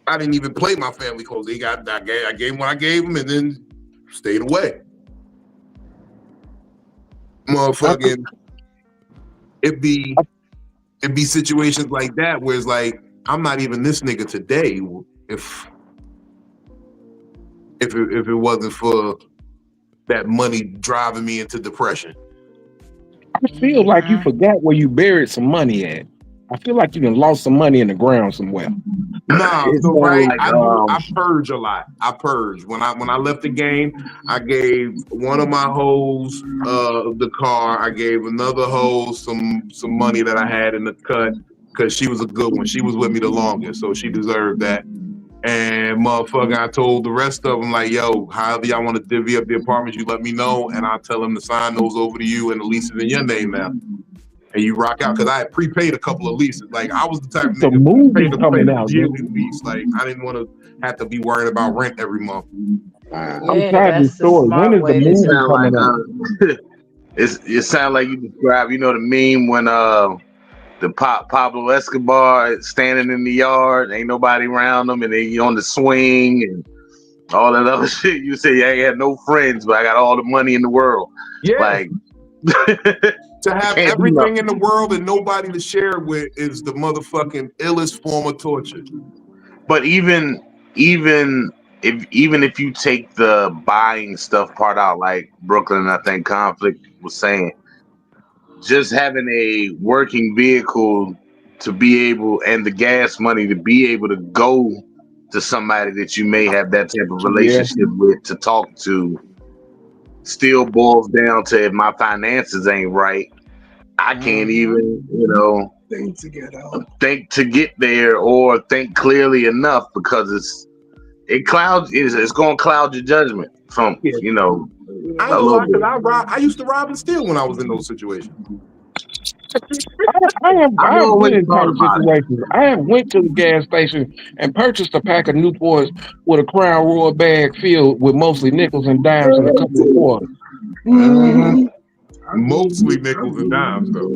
I didn't even play my family close. I gave them what I gave them and then stayed away. Motherfucking, it'd be situations like that where it's like, I'm not even this nigga today if it wasn't for that money driving me into depression. I feel like you forgot where you buried some money at. I feel like you done lost some money in the ground somewhere. Nah, so right, I purge a lot. I purge. When I left the game, I gave one of my hoes the car. I gave another hoe some money that I had in the cut because she was a good one. She was with me the longest, so she deserved that. And motherfucker, I told the rest of them like, yo, however y'all want to divvy up the apartments, you let me know, and I'll tell them to sign those over to you, and the lease is in your name now. And you rock out, because I had prepaid a couple of leases. Like I was the type of nigga to pay the yearly lease. Like I didn't want to have to be worried about rent every month. I'm tired of the story. When is the movie coming out? It sounds like you described, you know, the meme when the Pablo Escobar standing in the yard, ain't nobody around him, and then you on the swing and all that other shit. You say, I ain't had no friends, but I got all the money in the world. Yeah. Like to have everything in the world and nobody to share it with is the motherfucking illest form of torture. But even if you take the buying stuff part out, like Brooklyn, I think Conflict was saying, just having a working vehicle to be able, and the gas money to be able to go to somebody that you may have that type of relationship with to talk to, still boils down to, if my finances ain't right, I can't even, you know, think to get there or think clearly enough, because it's going to cloud your judgment from, you know. I used to rob and steal when I was in those situations. I have been in kind of situations. I have went to the gas station and purchased a pack of Newports with a Crown Royal bag filled with mostly nickels and dimes and a couple of quarters. Mostly nickels and dimes, though.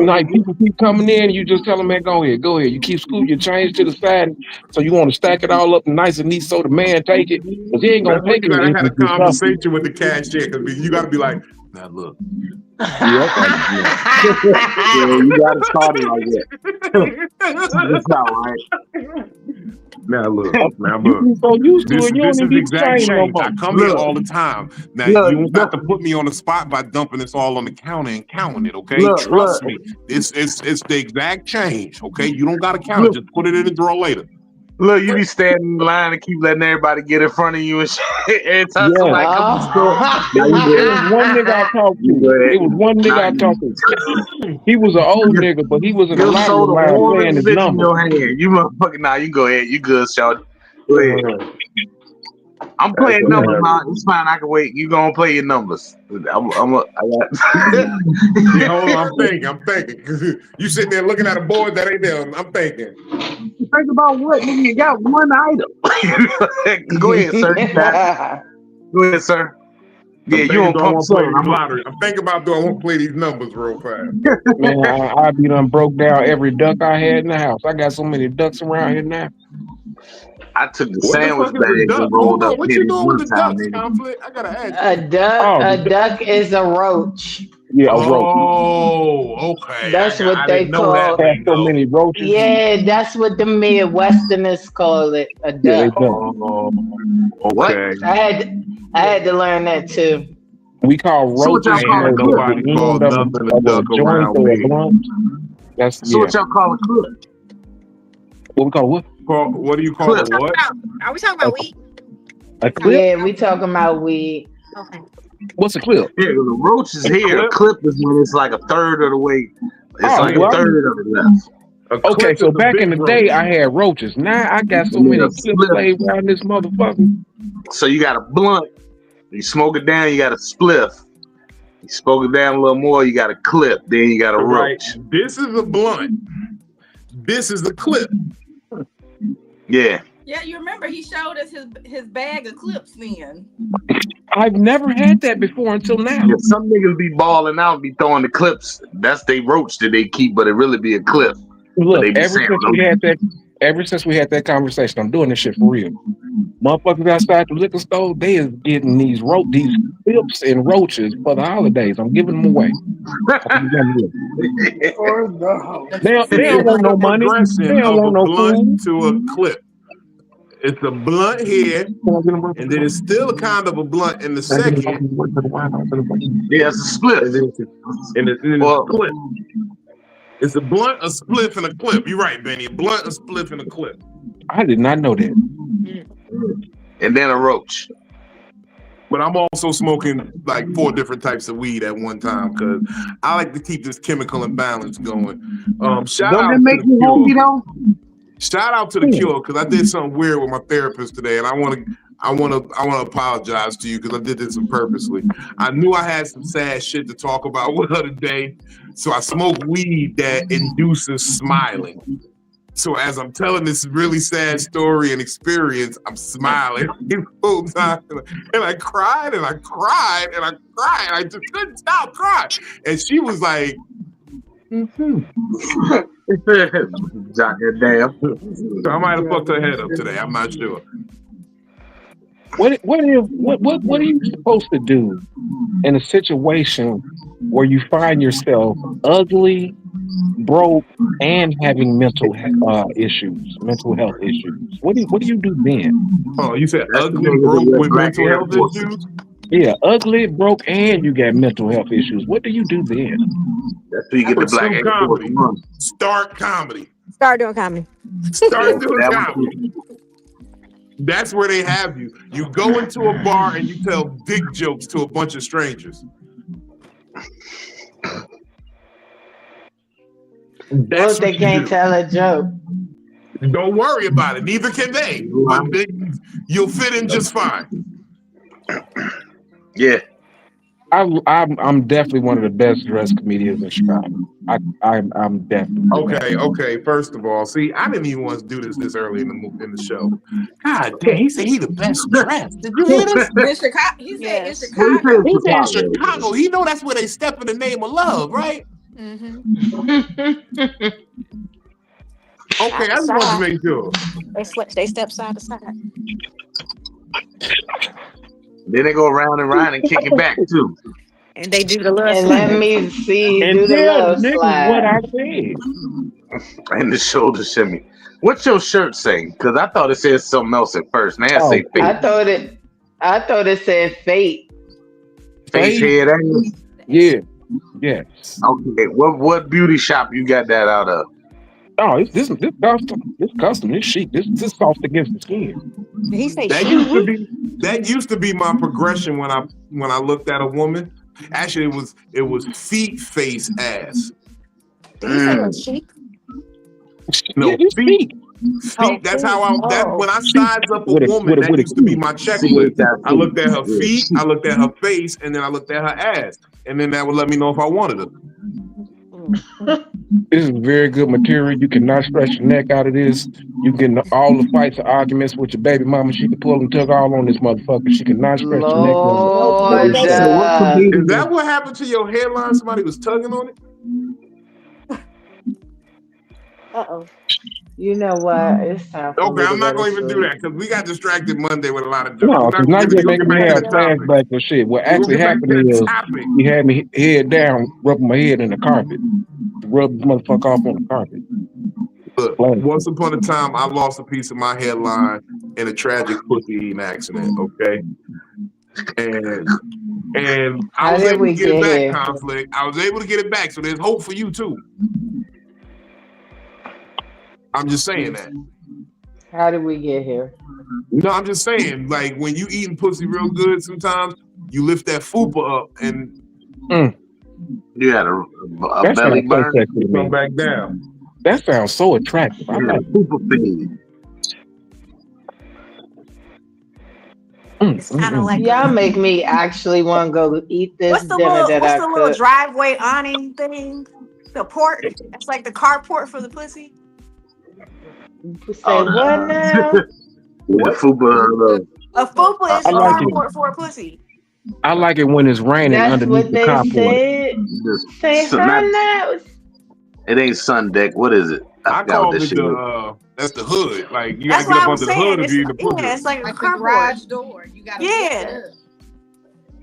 Like people keep coming in, and you just tell them, man, go ahead. You keep scooting your change to the side, so you want to stack it all up nice and neat, so the man take it, because he ain't gonna take it. I had a conversation with the cashier, because you got to be like, now look. You gotta start it like that. That's not right. Now look. You so used to it, you don't need to change. I come here all the time. Now you don't have to put me on the spot by dumping this all on the counter and counting it, okay? Trust me. It's the exact change, okay? You don't gotta count it, just put it in the drawer later. Look, you be standing in line and keep letting everybody get in front of you and shit. Every time somebody comes to the store. It was one nigga I talked to. He was an old nigga, but he was in a lot of line playing his number. You motherfucking, nah, you go ahead. You good, shawty. Go ahead. I'm playing numbers now. It's fine. I can wait. You gonna play your numbers. Hold on, I'm thinking. You sitting there looking at a board that ain't there. I'm thinking. Think about what? Nigga, you got one item. Go ahead, sir. Go ahead, sir. Yeah, you want to pump lottery. I'm thinking about do I want to play these numbers real fast. Man, I be done broke down every duck I had in the house. I got so many ducks around here now. I took the What the sandwich fuck is a bag duck? and Hold rolled on, up what you pennies doing with one the time, ducks, nigga. Conflict? I gotta ask A you. duck, Oh, a duck is a roach. yeah, a roach. Oh, okay. That's what I they didn't know that call. Has so lingo. many roaches. Yeah, that's what the Midwesterners call it. A Yeah, they duck. don't. Oh, What? okay. I had to learn that too. We call So what y'all roaches, Ain't call a had clip? the nobody call end nothing a of a duck joint around or a me. blunt. That's So what y'all call a clip? What we call what? What do you call a Clip. what? Are we talking about weed? A clip? Yeah, we talking about weed. Okay. What's a clip? Yeah, the roach is here. A clip? clip is when it's like a third of the way. It's Oh, like well, a third of it left. A okay, clip so is a back big in the roach. day, I had roaches. Now I got so And then many a clips spliff. laid around this motherfucker. So you got a blunt. You smoke it down, you got a spliff. You smoke it down a little more, you got a clip. Then you got a Right. roach. This is a blunt. This is a clip. Yeah. Yeah, you remember he showed us his bag of clips then. I've never had that before until now. Yeah, some niggas be balling out, be throwing the clips. That's they roach that they keep, but it really be a clip. But Look, they be ever saying, since we had that conversation, I'm doing this shit for real. Motherfuckers outside the liquor store, they is getting these clips and roaches for the holidays. I'm giving them away. Or the house. They don't It's want no the money. They progression don't of a want no blunt food. to a clip. It's a blunt here, and then it's still kind of a blunt in the second, yeah, it's a split. and then it's Well, a clip. It's a blunt, a spliff, and a clip. You're right, Benny. A blunt, a spliff, and a clip. I did not know that. and then a roach. But I'm also smoking like 4 different types of weed at one time because I like to keep this chemical imbalance going. Shout Don't out that to make the you Cure. hungry though? Shout out to the Cure because I did something weird with my therapist today, and I want to apologize to you because I did this purposely. I knew I had some sad shit to talk about with her today, so I smoked weed that induces smiling. So as I'm telling this really sad story and experience, I'm smiling the whole time, and I cried and I cried and I cried. And I just couldn't stop crying, and she was like, Damn. So I might have fucked her head up today. I'm not sure. What are you supposed to do in a situation where you find yourself ugly, broke, and having mental health issues? What do you do then? Oh, you said That's the ugly, nigga broke with with black mental Air health Forces. issues? Yeah, ugly, broke, and you got mental health issues. What do you do then? That's where you get the black Pursue Air Force comedy. One. Start comedy. Start doing comedy. Start doing That comedy. That's where they have you. You go into a bar and you tell dick jokes to a bunch of strangers. What if they can't tell a joke? Don't worry about it. Neither can they. But you'll fit in just fine. Yeah. I'm definitely one of the best dressed comedians in Chicago. I'm definitely Okay. First of all, see, I didn't even want to do this early in the show. God damn, he said he the best dressed. Did you hear this? In Chicago, he said Yes. in Chicago. He said in Chicago. He know that's where they step in the name of love, right? Okay, I just wanted to make sure. They step side to side. Then they go around and round and kick it back too. And they do the love And slide. let me see you and do the tell love niggas what I slide. said. And the shoulder shimmy. What's your shirt say? Because I thought it said something else at first. Now it say face. I thought it said fate. Face, head, ass. Yeah. Yes. Okay. What beauty shop you got that out of? Oh, this custom. This custom. This chic. This soft against the skin. Did he say That shit? used to be my progression when I looked at a woman. Actually, it was feet, face, ass. Did he say chic? No, Yeah, this feet. Oh, Feet. That's feet. how when I sized up a With a- woman, with a- that with a used to be my checklist. See, I looked at her feet, I looked at her face, and then I looked at her ass, and then that would let me know if I wanted her. This is very good material. You cannot stretch your neck out of this. You can all the fights and arguments with your baby mama. She can pull and tug all on this motherfucker. She cannot stretch your neck. Lord, Is that what happened to your hairline? Somebody was tugging on it? Uh-oh. You know what? It's time for Okay, me to I'm go not to gonna even do sleep. that because we got distracted Monday with a lot of jokes. No, We're because not now gonna you're we're gonna get making me back to have the topic. flashbacks and shit. What We're gonna actually get back to happened the is topic. he had me head down, rubbing my head in the carpet, rub this motherfucker off on the carpet. Look, Flashback. once upon a time, I lost a piece of my hairline in a tragic pussy eating accident. Okay, and I How was did able to we get it get back. here? Conflict. I was able to get it back. So there's hope for you too. I'm just saying that. How did we get here? No, I'm just saying, like when you eating pussy real good, sometimes you lift that fupa up and You had a That belly sounds so burn. sexy to you come me. back down. That sounds so attractive. I You had like a super feed. It's kind of like Y'all a make me actually want to go eat this dinner that what's I the little cooked. driveway awning thing? The port. That's like the carport for the pussy. Say what now? The fupa. A fupa is I the like it. carport for a pussy. I like it when it's raining That's underneath what the they carport. said. Say So how not, now? it ain't sun deck. What is it? I I forgot what called this it shit is. that's the hood. Like you gotta That's get what up I was under the saying. hood if It's you eat the pussy. it's like a Like the carport. garage door. You gotta lift Yeah. it up.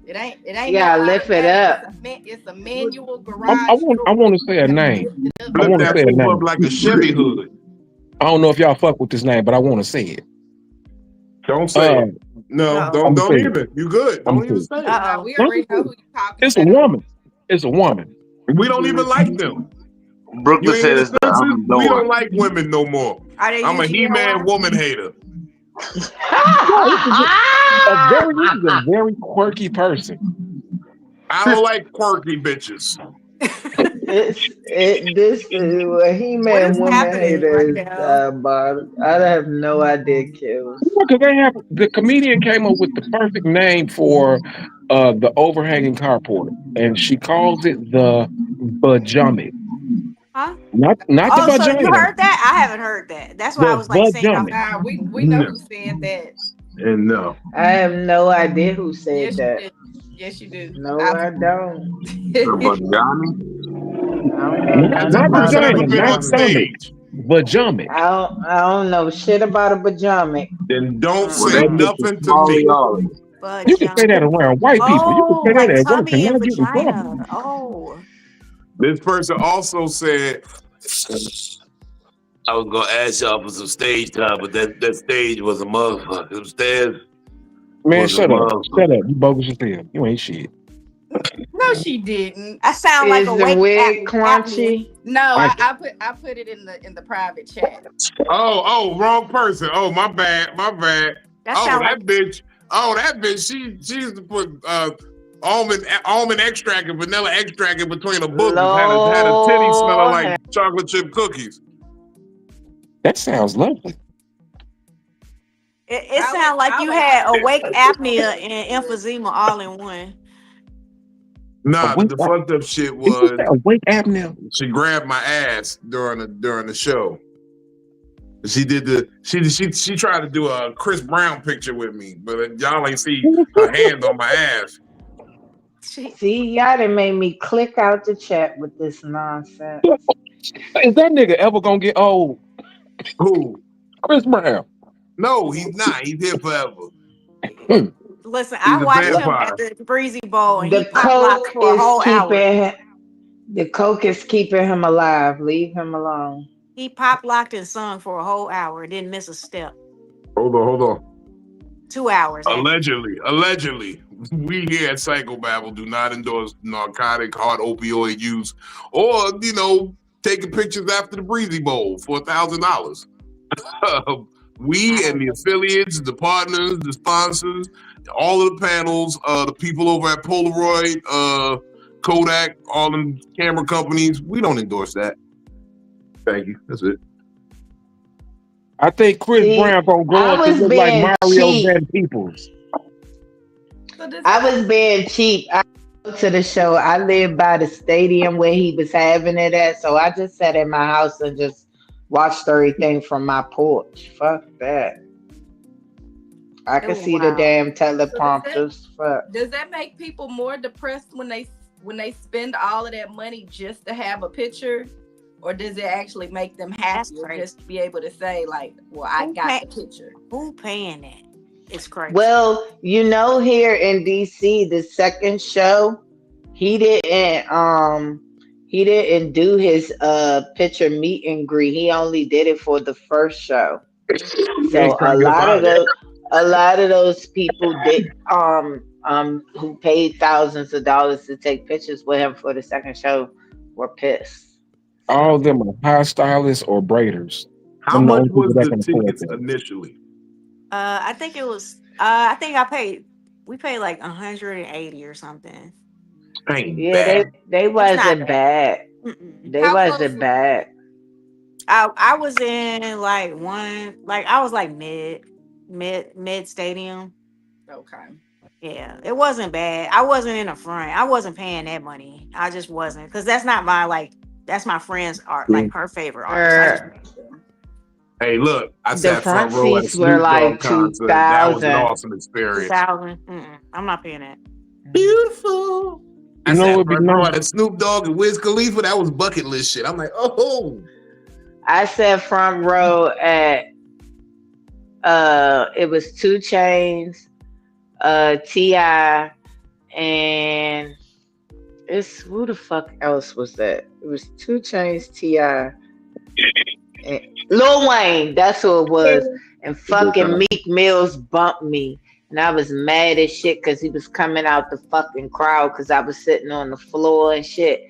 It ain't You gotta lift it automatic. up. It's a manual I garage door. want to say a name. I Lift want to that say a fupa up name. like a Chevy hood. I don't know if y'all fuck with this name, but I want to say it. Don't say Uh, it. No, No. don't I'm gonna say it. even. You good. I'm Don't gonna even say it. say it. Nah, Uh we No, already know who you talking it's a about. woman. It's a woman. We don't even like them. You Brooklyn ain't hear said the it's the census? oven We don't door. like women no more. Are they I'm a UGL He-Man ones? woman hater. No, this is a very quirky person. I don't like quirky bitches. This is what What is He-Man woman happening right haters. now? But I have no idea, kills. Because they have the comedian came up with the perfect name for the overhanging carport, and she calls it the Bajummy. Huh? Not the Oh, so you vagina, heard that? I haven't heard that. That's why I the was like saying it off. Bajummy. Nah, we know No. who said that. And no. I have no idea who said Yes, you that. do. Yes, you do. No, I don't. But Johnny, I don't know Not Has nothing that not about person a ever vagina, been not on pajama. stomach. stage? Vajummy. I don't know shit about a pajama. Then don't well, say that Mm-mm. gets the nothing to smalley me. Ollie. But You can say that around white people. You can oh, say that like at work and tummy and not get in trouble. vagina. Oh, This person also said, I was gonna ask y'all for some stage time, but that stage was a motherfucker. Them stairs Man, was a shut up. motherfucker. Shut up. You bogus as hell. You ain't shit. No, she didn't. that sound like Is a the wake wig apnea. crunchy? No, Like I put it in the private chat. Oh, wrong person. Oh, my bad. That Oh, sound that like bitch. Oh, that bitch. She used to put almond extract and vanilla extract in between her boogers. Had a titty smelling Lord, like chocolate chip cookies. that sounds lovely. it I sound would- like I you would had like awake apnea and emphysema all in one. Nah, Awake, the fucked up shit did you was say awake apnea? she grabbed my ass during the show. She did she tried to do a Chris Brown picture with me, but y'all ain't see her hand on my ass. see, y'all done made me click out the chat with this nonsense. Is that nigga ever gonna get old? Who? Chris Brown. No, he's not. He's here forever. Listen, He's I a watched him vampire. at the Breezy Bowl and he The pop locked coke for a is whole hour. keeping him alive. Leave him alone. He pop locked and sung for a whole hour. Didn't miss a step. Hold on. 2 hours. Actually. Allegedly, we here at Psycho-Babble do not endorse narcotic, hard opioid use, or taking pictures after the Breezy Bowl for $1,000. We and the affiliates, the partners, the sponsors, all of the panels, the people over at Polaroid, Kodak, all them camera companies, we don't endorse that. Thank you. That's it. I think Chris See, Brown gonna grow I up to was look like being Mario cheap. Van Peebles. I was being cheap. I went to the show. I lived by the stadium where he was having it at, so I just sat in my house and just watched everything from my porch. Fuck that. I could see the wow. damn teleprompters. Fuck. Does that make people more depressed when they spend all of that money just to have a picture? or does it actually make them That's happier crazy. just to be able to say like, well, I Who got pay- the picture? Who paying that? It's crazy. Well, here in DC, the second show, he didn't do his picture meet and greet. He only did it for the first show. He ain't So cranking up out of it. a lot of those people did who paid thousands of dollars to take pictures with him for the second show were pissed. All of them are hairstylists or braiders. How Them the much only people was that the can afford tickets that. initially? I think it was. I think we paid like 180 or something. Ain't Yeah, bad. they It's not wasn't bad. Mm-mm. They How close wasn't was bad. I was in like one, like I was like mid stadium. okay? Yeah, it wasn't bad. I wasn't in the front. I wasn't paying that money. I just wasn't, because that's not my like. That's my friend's art, like her favorite artist. I just Er, Hey, look, I the sat front front row at a seats were Snoop Dogg like concert. That was an 2,000. awesome experience. 2000. I'm not paying that. Beautiful. I You know sat what would be front row nice? at a Snoop Dogg and Wiz Khalifa. That was bucket list shit. I'm like, oh, I sat front row at it was Two Chains, Ti, and it's who the fuck else was that? It was Two Chains, Ti, and Lil Wayne. That's who it was. And fucking Meek Mills bumped me, and I was mad as shit because he was coming out the fucking crowd because I was sitting on the floor and shit.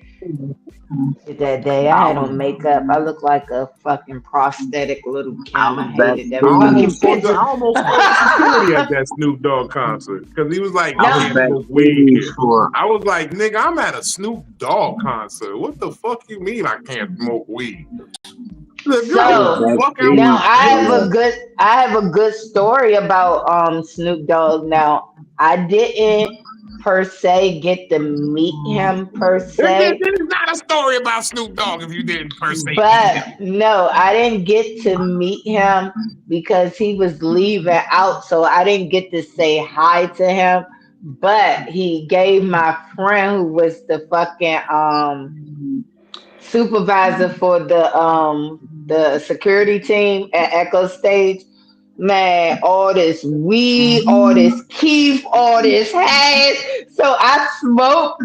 That day, I had on makeup. I looked like a fucking prosthetic little Kim. I hated that fucking picture. I almost called security at that Snoop Dogg concert because he was like, I "I was can't smoke weed backstage here." for I was like, "Nigga, I'm at a Snoop Dogg concert. What the fuck you mean I can't smoke weed?" Look, So fuck out now my face. I have a good story about Snoop Dogg. Now I didn't per se get to meet him per se, This is not a story about Snoop Dogg if you didn't per se meet but him. no, I didn't get to meet him because he was leaving out, so I didn't get to say hi to him. But he gave my friend who was the fucking supervisor for the security team at Echo Stage. Man, all this weed, all this keef, all this hash. So I smoked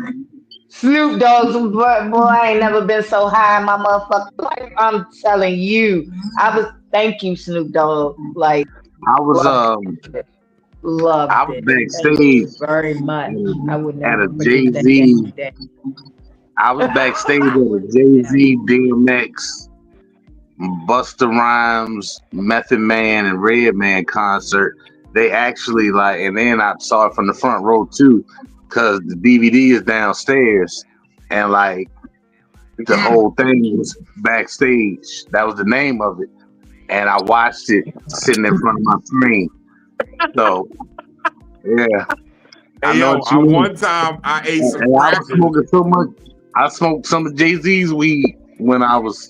Snoop Dogg's, but boy, I ain't never been so high in my motherfucking life. I'm telling you, thank you, Snoop Dogg. Like, I was loved it. Thank you backstage very much. I would at never a forget Jay that day. Z. I was backstage at a Jay Z, DMX, Busta Rhymes, Method Man, and Redman concert. They actually and then I saw it from the front row too, because the DVD is downstairs, and the whole thing was backstage. That was the name of it, and I watched it sitting in front of my screen. So yeah, I Hey know yo, what you mean. one time I ate some And I was crackers. smoking so much. I smoked some of Jay Z's weed when I was.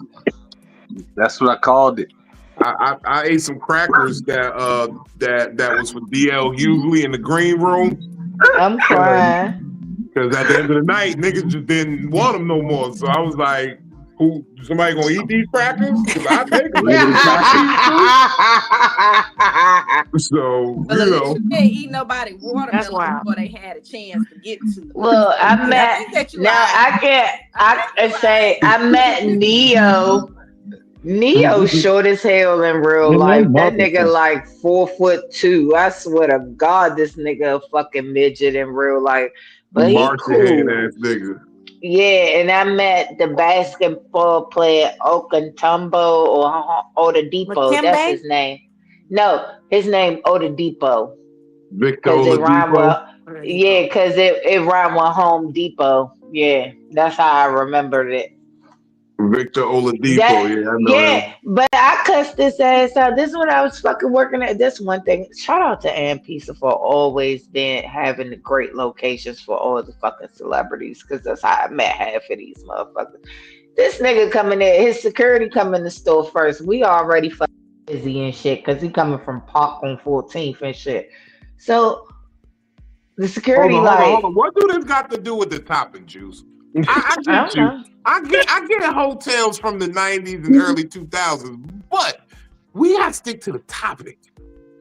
That's what I called it. I ate some crackers that was for DL Hughley in the green room. I'm crying. Because at the end of the night, niggas just didn't want them no more. So I was like, "Who? Somebody gonna eat these crackers? Because I take them. So Well, at least you can't eat nobody That's watermelon wild. before they had a chance to get to it. Well, I think that you now lied. I can say I met Neo. Neo short as hell in real life. That nigga like 4'2". I swear to God, this nigga a fucking midget in real life. But he Martian hand cool. ass nigga. Yeah, and I met the basketball player Okantumbo or Oladipo. That's his McKembe? name. No, his name Oladipo. Victor Cause it rhymed Oladipo. with cause it rhymed with Home Depot. Yeah, that's how I remembered it. Victor Oladipo. That Yeah, I know him. but I cussed this ass out. This is when I was fucking working at this one thing. Shout out to Ann Pisa for always been having the great locations for all the fucking celebrities, because that's how I met half of these motherfuckers. This nigga coming in, his security come in the store first. We already fucking busy and shit because he coming from Park on 14th and shit. So the security Hold on. What do this got to do with the topic, Juice? I I get don't you. know. I get hotels from the 90s and early 2000s, but we gotta stick to the topic.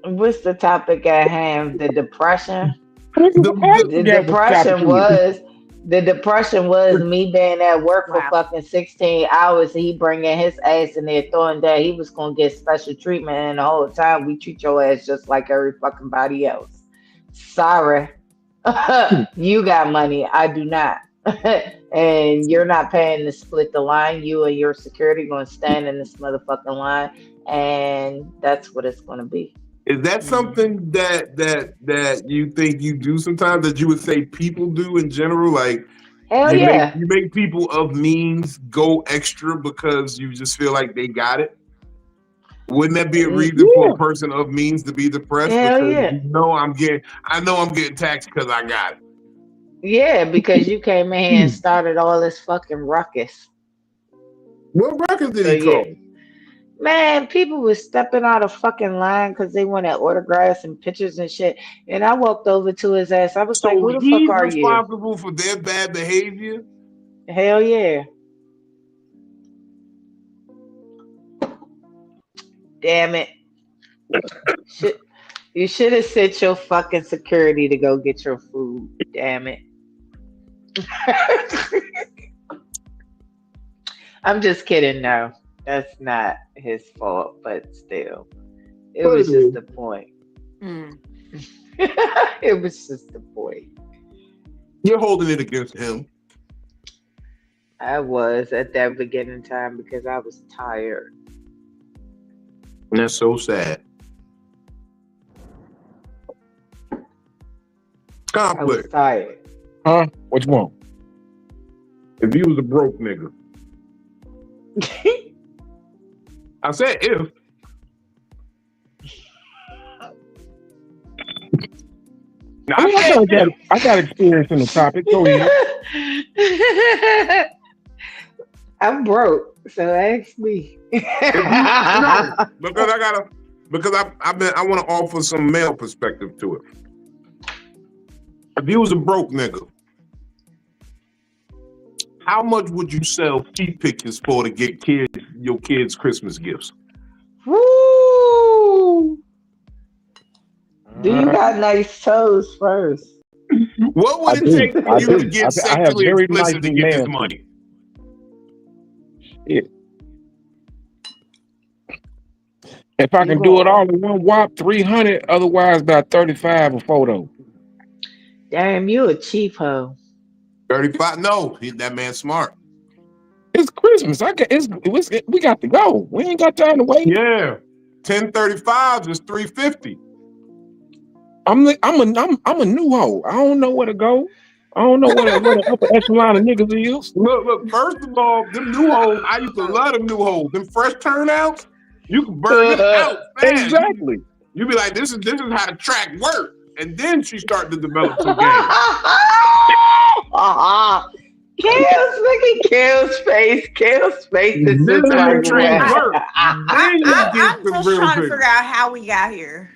What's the topic at hand? The depression. The The forgot what the topic depression is. was the depression was me being at work for Wow. fucking 16 hours. He bringing his ass in there, throwing that he was gonna get special treatment, and the whole time we treat your ass just like every fucking body else. Sorry, you got money, I do not, and you're not paying to split the line. You and your security gonna stand in this motherfucking line, and that's what it's gonna be. Is that something that you think you do sometimes that you would say people do in general? Like Hell you yeah. make people of means go extra because you just feel like they got it? Wouldn't that be a reason for Yeah. a person of means to be depressed? Hell Because yeah. I know I'm getting taxed because I got it. Yeah, because you came in here and started all this fucking ruckus. What records did So he yeah, call? man, people was stepping out of fucking line because they wanted autographs and pictures and shit. And I walked over to his ass. I was like, So "Who the fuck he's are you?" responsible for their bad behavior? Hell yeah, damn it! Should, you should have sent your fucking security to go get your food. Damn it! I'm just kidding. No, that's not his fault. But still, it was just the point. Mm. It was just the point. You're holding it against him. I was at that beginning time because I was tired. And that's so sad. I was Conflict. tired. Huh? What you want? If you was a broke nigga. I said if. No, I mean, I said if. I got experience in the topic. Go ahead. I'm broke, so ask me. No, because I want to offer some male perspective to it. If you was a broke nigga, how much would you sell feet pictures for to get your kids Christmas gifts? Woo! Do you got nice toes first? What I would it do. take for I you do. to get I have sexually very explicit nice to get this man money? If I You can do it gonna- all in one whop, 300. Otherwise, about 35 a photo. Damn, you a cheap hoe. 35? No, that man's smart. It's Christmas. We got to go. We ain't got time to wait. Yeah. 1035s is 350. I'm a new hoe. I don't know where to go. I don't know what the upper echelon of niggas is. Look, first of all, them new hoes, I used to love them new hoes. Them fresh turnouts, you can burn it out fast. Exactly. You be like, this is how the track works. And then she started to develop some game. Kale's face is This just is how like, trains wow. work. Then you get I'm some just real trying to things. figure out how we got here.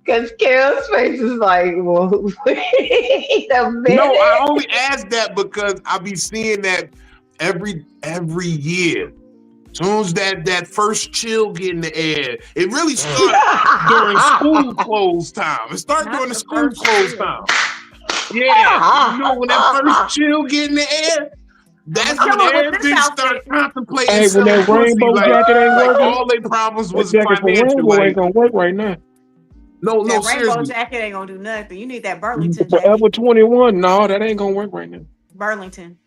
Because Kale's face is like, well, wait a minute. No, I only ask that because I be seeing that every year. Soon as that first chill get in the air, it really starts during school close time. It starts Not during the the school first close chill. time. Yeah, you know when that first chill get in the air, that's Come when on with this everything outfit. start contemplating Hey, when selling that pussy. rainbow Like jacket ain't working, all their problems that was jacket from financial. Rainbow Like, ain't gonna work right now. no, That rainbow seriously. jacket ain't gonna do nothing. You need that Burlington Forever jacket. 21, no, that ain't gonna work right now. Burlington.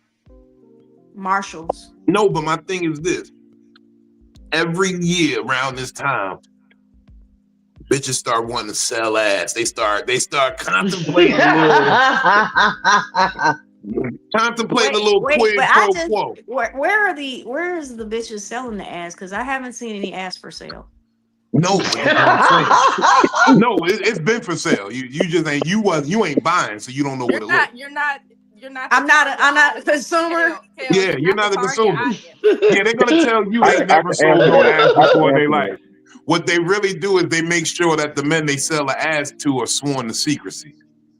Marshalls. No, but my thing is this. Every year around this time, bitches start wanting to sell ass. They start contemplating a little quid but pro I just quo. where is the bitches selling the ass? Because I haven't seen any ass for sale. No, but that's what I'm saying. No, it's been for sale. You just ain't you ain't buying, so you don't know what it looks. You're not. I'm not a consumer. Yeah, you're not a the target consumer. audience. Yeah, they're gonna tell you I they never can sold answer no that. ass I can before in their answer life. What they really do is they make sure that the men they sell the ass to are sworn to secrecy.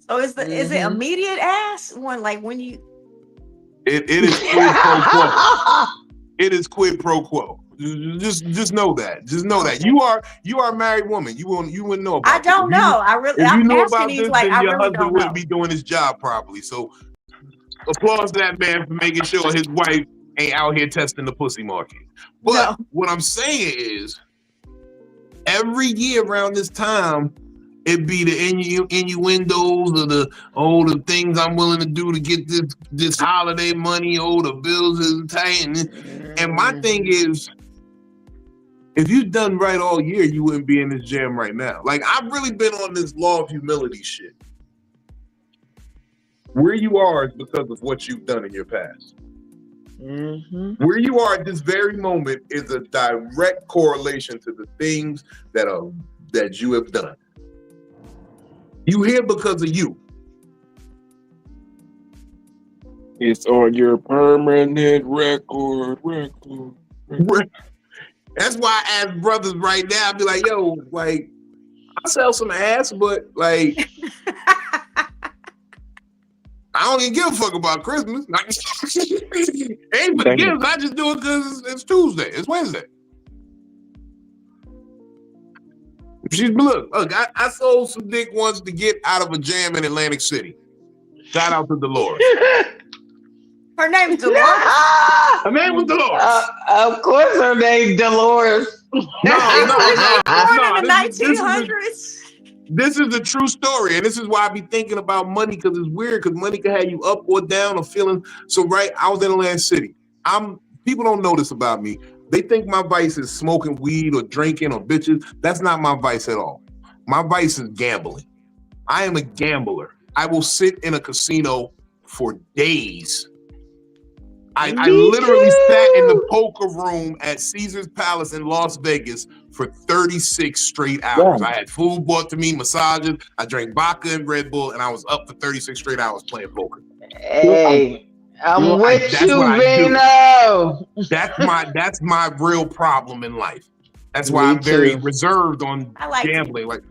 So is it immediate ass one like when you? It is quid pro quo. It is quid pro quo. Just know that. Just know that you are a married woman. You wouldn't know about. I don't know. If you I'm know asking about these this, like then I your really husband don't wouldn't know. be doing his job properly. So applause to that man for making sure his wife ain't out here testing the pussy market. But what I'm saying is, every year around this time, it be the innuendos or the things I'm willing to do to get this holiday money. The bills is tight, and my thing is, if you've done right all year, you wouldn't be in this jam right now. Like, I've really been on this law of humility shit. Where you are is because of what you've done in your past. Where you are at this very moment is a direct correlation to the things that you have done. You here because of you. It's on your permanent record. That's why I ask brothers right now, I be like, yo, like, I sell some ass, but like, I don't even give a fuck about Christmas. Ain't for the gifts. I just do it because it's Tuesday. It's Wednesday. Look, I sold some dick once to get out of a jam in Atlantic City. Shout out to Dolores. Her name's Dolores. Her name was Dolores. Of course, her name's Dolores. No. Born in the 1900s. This is a true story, and this is why I be thinking about money, because it's weird, because money can have you up or down or feeling. So, right, I was in Atlantic City. People don't know this about me. They think my vice is smoking weed or drinking or bitches. That's not my vice at all. My vice is gambling. I am a gambler. I will sit in a casino for days. I literally sat in the poker room at Caesar's Palace in Las Vegas for 36 straight hours. I had food brought to me, massages. I drank vodka and Red Bull, and I was up for 36 straight hours playing poker. Hey, I'm with you, Vino. That's my real problem in life. That's why I'm very reserved on gambling. Like,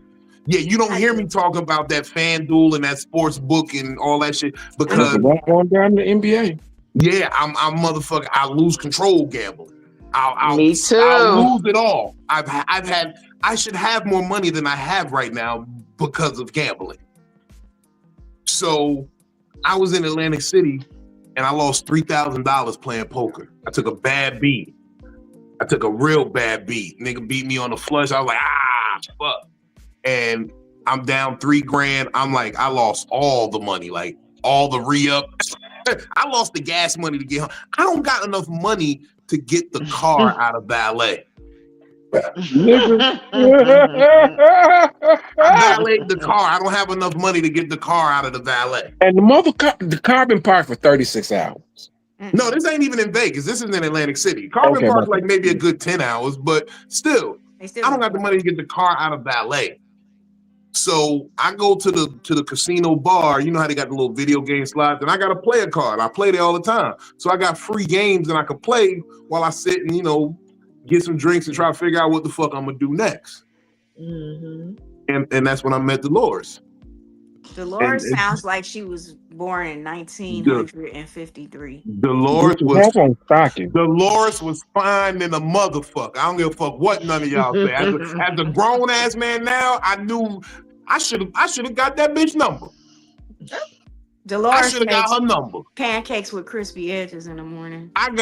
yeah, you don't hear me talking about that FanDuel and that sports book and all that shit because I'm going down to the NBA. Yeah, I'm motherfucker. I lose control gambling. Me too. I'll lose it all. I should have more money than I have right now because of gambling. So I was in Atlantic City and I lost $3,000 playing poker. I took a bad beat. I took a real bad beat. Nigga beat me on the flush. I was like, fuck. And I'm down $3,000. I'm like, I lost all the money, like all the re-up. I lost the gas money to get home. I don't got enough money to get the car out of valet. I valeted the car. I don't have enough money to get the car out of the valet. And the car been parked for 36 hours. No, this ain't even in Vegas. This is in Atlantic City. Car been parked like maybe a good 10 hours, but still, I don't got the money to get the car out of valet. So I go to the casino bar. You know how they got the little video game slots, and I got a player card. I play there all the time. So I got free games, and I can play while I sit and get some drinks and try to figure out what the fuck I'm gonna do next. And that's when I met Dolores. Dolores sounds like she was born in 1953. Dolores was fine in a motherfucker. I don't give a fuck what none of y'all say. As a grown ass man now, I knew I should have got that bitch number. Dolores I should have got her number. Pancakes with crispy edges in the morning. She's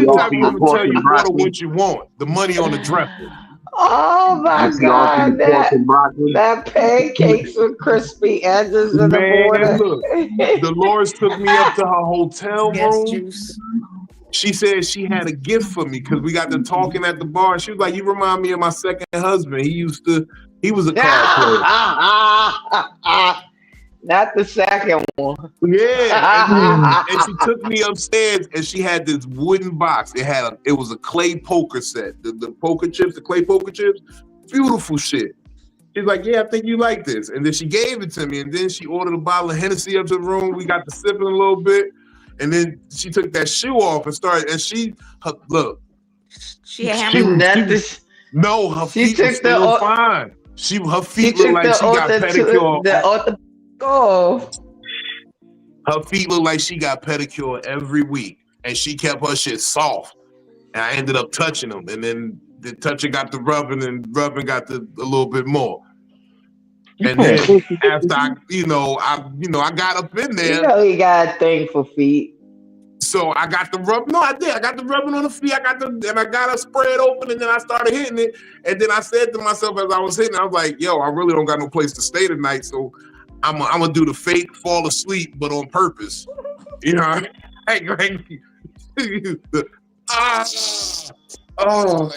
type of woman tell you what you want. The money on the dresser. Oh my God, that pancakes with crispy edges in the morning. Look, Dolores took me up to her hotel room. She said she had a gift for me because we got to talking at the bar. She was like, "You remind me of my second husband. He was a card player." Not the second one. Yeah. And she took me upstairs and she had this wooden box. It was a clay poker set. The poker chips, the clay poker chips. Beautiful shit. She's like, "Yeah, I think you like this." And then she gave it to me. And then she ordered a bottle of Hennessy up to the room. We got to sipping a little bit. And then she took that shoe off and started. And she took was still fine. Her feet She look took like she got pedicure. the ortho. Oh, Her feet look like she got pedicure every week, and she kept her shit soft. And I ended up touching them, and then the touching got the rubbing, and rubbing got a little bit more. And then after I got up in there. he got a thing for feet. So I got the rub. No, I did. I got the rubbing on the feet. I got her spread open, and then I started hitting it. And then I said to myself as I was hitting, I was like, "Yo, I really don't got no place to stay tonight, so I'm gonna do the fake fall asleep, but on purpose." You know,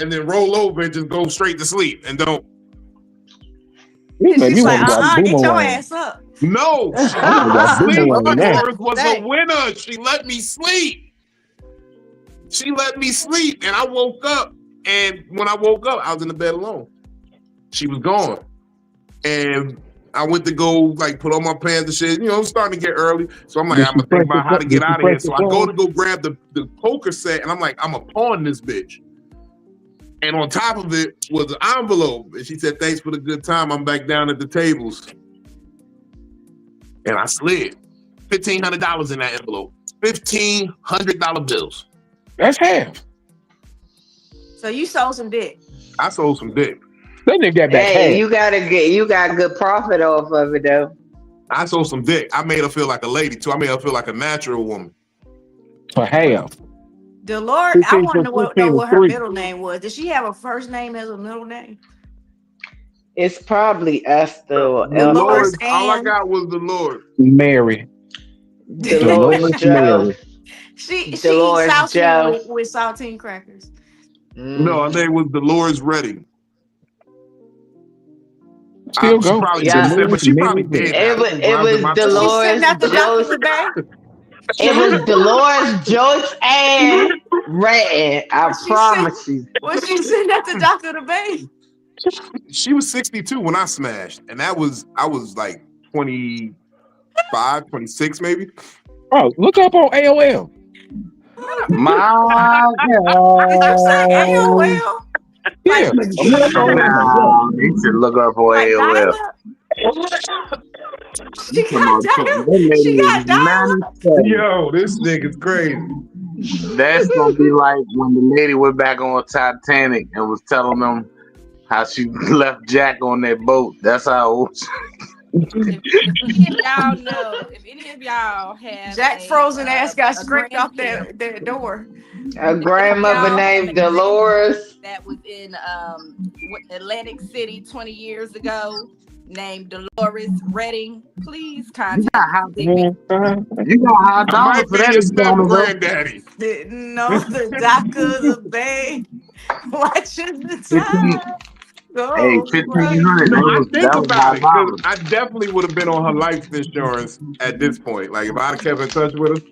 and then roll over and just go straight to sleep and don't. She's like, get your ass up. No, she let me sleep. Doris was a winner. She let me sleep. And I woke up. And when I woke up, I was in the bed alone. She was gone. And I went to go like put on my pants and shit. You know, it's starting to get early. So I'm like, I'm gonna think about how to get out of here. So I go to go grab the poker set, and I'm like, I'm gonna pawn this bitch. And on top of it was an envelope. And she said, "Thanks for the good time. I'm back down at the tables." And I slid $1,500 in that envelope. $1,500 bills. That's half. So you sold some dick. I sold some dick. That nigga got back half. You got good profit off of it though. I sold some dick. I made her feel like a lady too. I made her feel like a natural woman. For half. Dolores, I want to know what her middle name was. Did she have a first name as a middle name? It's probably Esther or Dolores. All I got was Dolores. Mary. Dolores Joe. She eats saltine with saltine crackers. No, her name was Dolores Redding. Still go. But she probably did. It was Dolores Joyce. It was Dolores Joyce and Redden. I promise you. Was she sitting at the dock of the bay? She was 62 when I smashed, and I was like 25, 26 maybe. Oh, look up on AOL. My God. AOL. Yeah. You should look up for AOL. She got dial-up. Yo, this nigga's crazy. That's gonna be like when the lady went back on Titanic and was telling them how she left Jack on that boat. That's how old. If any of y'all have Jack's frozen ass got scraped off their door. A grandmother named Dolores that was in Atlantic City 20 years ago, named Dolores Redding. Please contact me. You got high dollars for that, granddaddy. The dock of the bay, watching the time. Hey, $1,500. I think about it because I definitely would have been on her life insurance at this point. Like if I'd have kept in touch with her,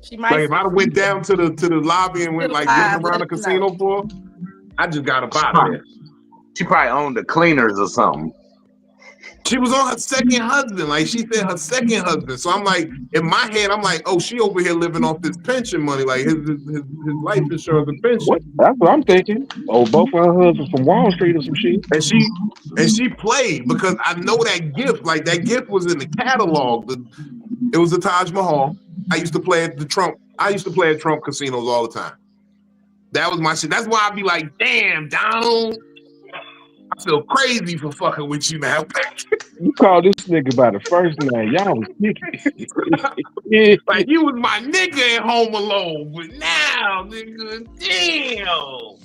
she might. Like if I'd have went down to the lobby and went like looking around the casino for her, I just got up out of there. She probably owned the cleaners or something. She was on her second husband. Like she said, her second husband. So I'm like, in my head, I'm like, oh, she over here living off this pension money, like his life insurance and pension. That's what I'm thinking. Oh, both of her husbands from Wall Street or some shit. And she played because I know that gift. Like that gift was in the catalog. It was the Taj Mahal. I used to play at Trump casinos all the time. That was my shit. That's why I'd be like, damn, Donald. I feel crazy for fucking with you now. You call this nigga by the first name. Y'all was nigga. Like you was my nigga at Home Alone, but now, nigga, damn.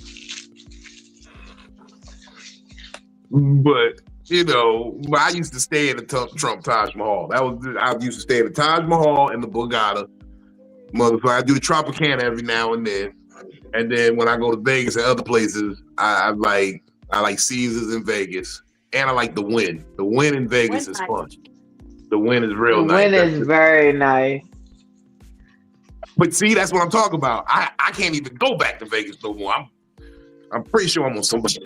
But I used to stay at the Trump Taj Mahal. I used to stay at the Taj Mahal and the Borgata. Motherfucker, I do the Tropicana every now and then. And then when I go to Vegas and other places, I like Caesars in Vegas, and I like the Wynn. The Wynn in Vegas is fun. The Wynn is real nice. The Wynn is very nice. But see, that's what I'm talking about. I can't even go back to Vegas no more. I'm pretty sure I'm on so much.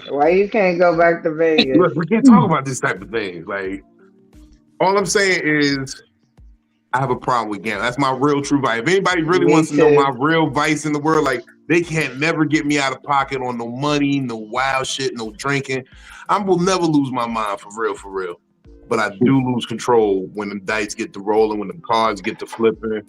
Why you can't go back to Vegas? Look, we can't talk about this type of thing. Like, all I'm saying is, I have a problem with gambling. That's my real true vice. If anybody really Me wants to know too. my real vice in the world, like they can't never get me out of pocket on no money, no wild shit, no drinking. I will never lose my mind for real, for real. But I do lose control when the dice get to rolling, when the cards get to flipping,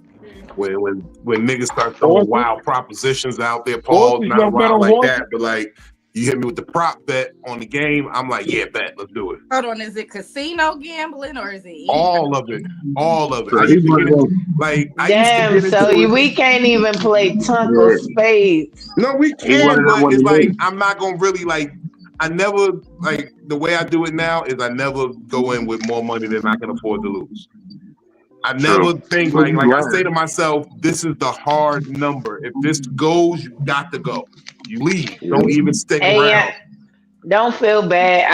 when niggas start throwing wild propositions out there. Paul, not wild like that, but like you hit me with the prop bet on the game. I'm like, yeah, bet, let's do it. Hold on, is it casino gambling or is it all of it? All of it. I used to get into, like, damn. So we can't even play tunk or spades. No, we can, but it's like I'm not gonna really like. I never like the way I do it now is I never go in with more money than I can afford to lose. I never think like I say to myself, this is the hard number. If this goes, you got to go. You leave. Don't even stick around. Don't feel bad.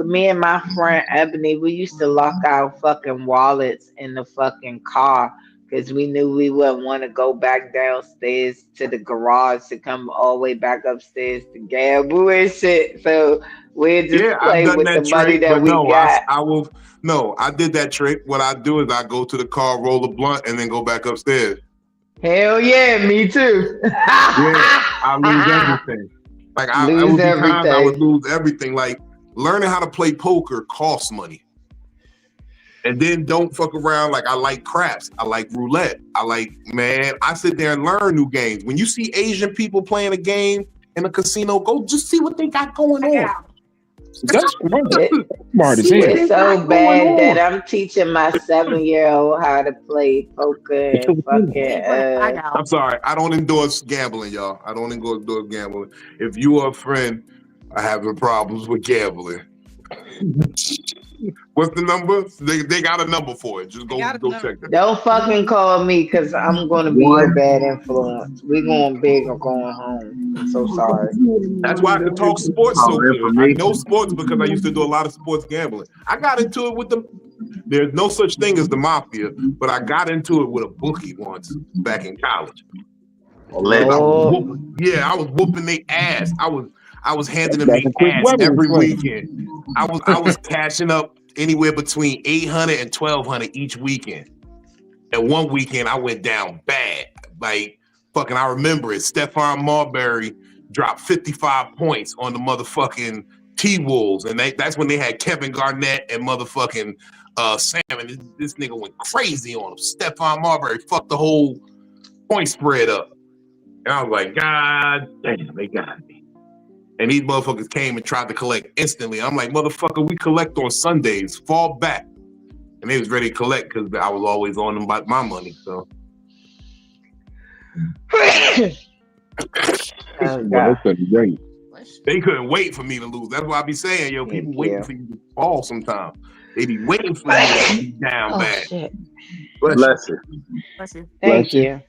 Me and my friend Ebony, we used to lock our fucking wallets in the fucking car because we knew we wouldn't want to go back downstairs to the garage to come all the way back upstairs to gamble and shit. So we'd just play with the money that we got. I did that trick. What I do is I go to the car, roll a blunt, and then go back upstairs. Hell yeah, me too. I lose everything. Like I would lose everything. Like learning how to play poker costs money. And then don't fuck around. Like I like craps. I like roulette. I sit there and learn new games. When you see Asian people playing a game in a casino, go just see what they got going on. That's smart. It's so bad that I'm teaching my 7-year-old how to play poker and fucking. I'm sorry, I don't endorse gambling, y'all. I don't endorse gambling. If you are a friend are having problems with gambling, what's the number? They got a number for it. Just go check it. Don't fucking call me because I'm going to be a bad influence. We going big or going home. I'm so sorry. That's why I can talk sports so good. I know sports because I used to do a lot of sports gambling. I got into it with there's no such thing as the mafia, but I got into it with a bookie once back in college. I was whooping their ass. I was handing them their ass every weekend. I was cashing up anywhere between $800 and $1,200 each weekend. And one weekend I went down bad. Like fucking, I remember it. Stephon Marbury dropped 55 points on the motherfucking T-Wolves, and that's when they had Kevin Garnett and motherfucking Sam. And this nigga went crazy on him. Stephon Marbury fucked the whole point spread up. And I was like, God damn, they got me. And these motherfuckers came and tried to collect instantly. I'm like, motherfucker, we collect on Sundays. Fall back. And they was ready to collect because I was always on them about my money. So they couldn't wait for me to lose. That's why I be saying, yo, people waiting for you to fall sometimes. They be waiting for you to be down bad. Shit. Bless you. Thank you.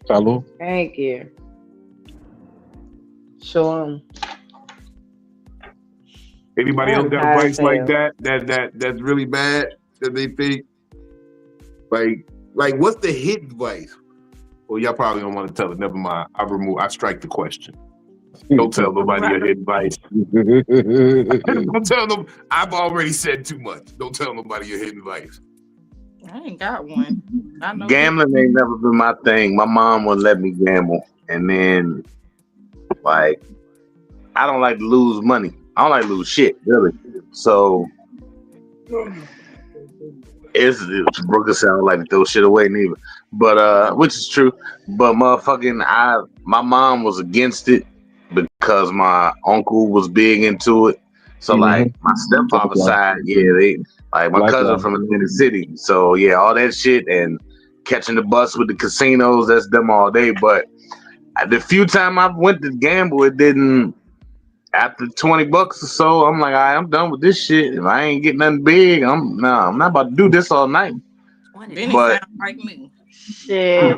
Salud. Thank you. Sure. Anybody else got advice like that's really bad that they think like what's the hit advice? Well, y'all probably don't want to tell it. Never mind. I strike the question. Don't tell nobody your hit advice. Don't tell them. I've already said too much. Don't tell nobody your hidden advice. I ain't got one. I know Gambling ain't never been my thing. My mom wouldn't let me gamble, and then like I don't like to lose money. I don't like to lose shit, really. So it's broken sound like to throw shit away neither. But which is true. But motherfucking my mom was against it because my uncle was big into it. So like my stepfather's side, they like my cousin from the inner city. So yeah, all that shit and catching the bus with the casinos, that's them all day. But the few time I went to gamble, it didn't. After $20 or so, I'm like, I'm done with this shit. If I ain't getting nothing big, I'm not about to do this all night. Then it sound like me. Shit,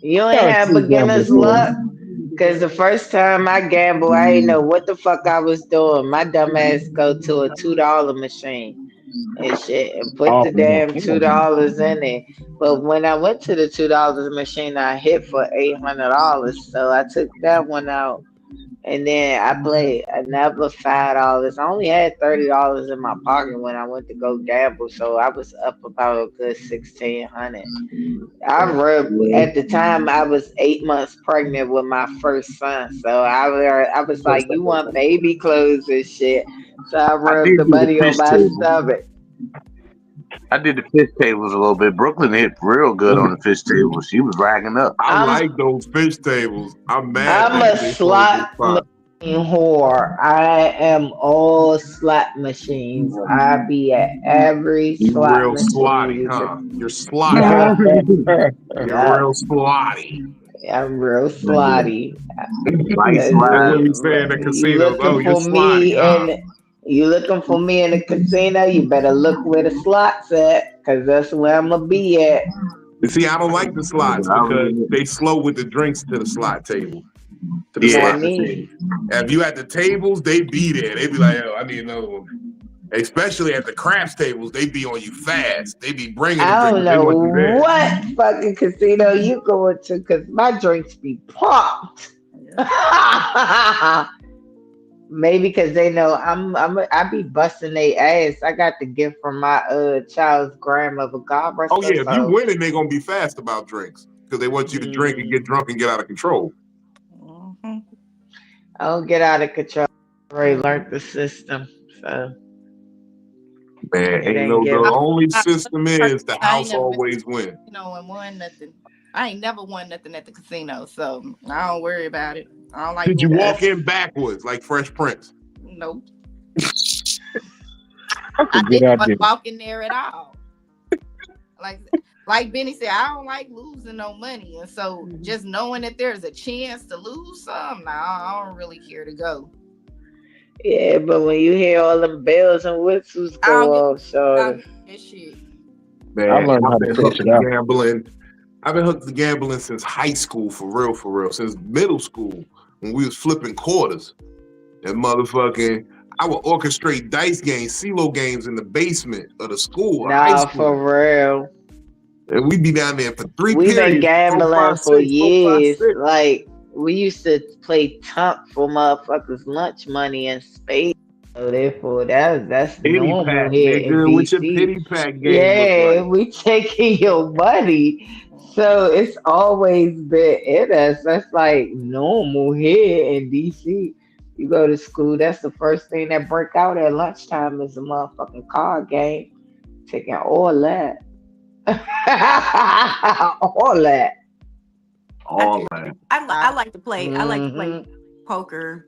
you ain't have beginner's luck. Cause the first time I gambled, I didn't know what the fuck I was doing. My dumb ass go to a $2 machine and shit and put the damn $2 in it. But when I went to the $2 machine, I hit for $800. So I took that one out. And then I played another $5. I only had $30 in my pocket when I went to go gamble, so I was up about a good 1,600. I rubbed at the time I was 8 months pregnant with my first son, so I was like, "You want baby clothes and shit?" So I I rubbed did the do the money on fish my table. stomach. I did the fish tables a little bit. Brooklyn hit real good on the fish table. She was racking up. I I'm like those fish tables. I'm mad I'm a they closed slot this spot. whore. I am all slot machines. I be at every You slot real machine slotty, you could. huh? You're slotty. Yeah, You're yeah, real slotty. I'm real slotty. Light That's what slide. we say in the You casinos. looking Oh, you're for slotty, me huh? and you looking for me in the casino? You better look where the slots at, cause that's where I'm gonna be at. You see, I don't like the slots because they slow with the drinks to the slot table, to the Yeah. Not slot me. machine. And if you at the tables, they be there. They be like, "Oh, I need another one." Especially at the craps tables, they be on you fast. They be bringing the I drink don't because they know want you there. what fucking casino you going to, cause my drinks be popped. Maybe because they know I be busting their ass. I got the gift from my child's grandmother. God rest Oh her yeah, if you soul. winning, they gonna be fast about drinks because they want you to drink and Mm, get drunk and get out of control. Mhm. I don't get out of control. I already Mhm. learned the system, so Man, it ain't ain't no the I'm giving. only not system a person. is the I ain't house never been to always win. the casino and won nothing. I ain't never won nothing at the casino, so I don't worry about it. I don't like Did you losing. walk That's in backwards like Fresh Prince? Nope. That's a I good didn't want idea. to walk in there at all. Like like Benny said, I don't like losing no money. And so just knowing that there's a chance to lose some, nah, I don't really care to go. yeah, but when you hear all them bells and whistles I don't go get off, so that shit. I Man, learned how I've to been fish hooked it to out. gambling. I've been hooked to gambling since high school, for real, since middle school when we was flipping quarters. And motherfucking, I would orchestrate dice games, CeeLo games in the basement of the school, high nah, school. for real. And we'd be down there for 3 We've been periods, four, gambling five, for six, four, five, years. six. Like we used to play tunk for motherfuckers' lunch money and spades. So therefore, that's Pity normal pack, here in nigga. What your DC. pity pack game look Yeah, like? we taking your money. So it's always been in us. That's like normal here in DC. You go to school, that's the first thing that break out at lunchtime is a motherfucking card game. Taking all that. all that. All that. I like to play. I like to play Hmm. poker.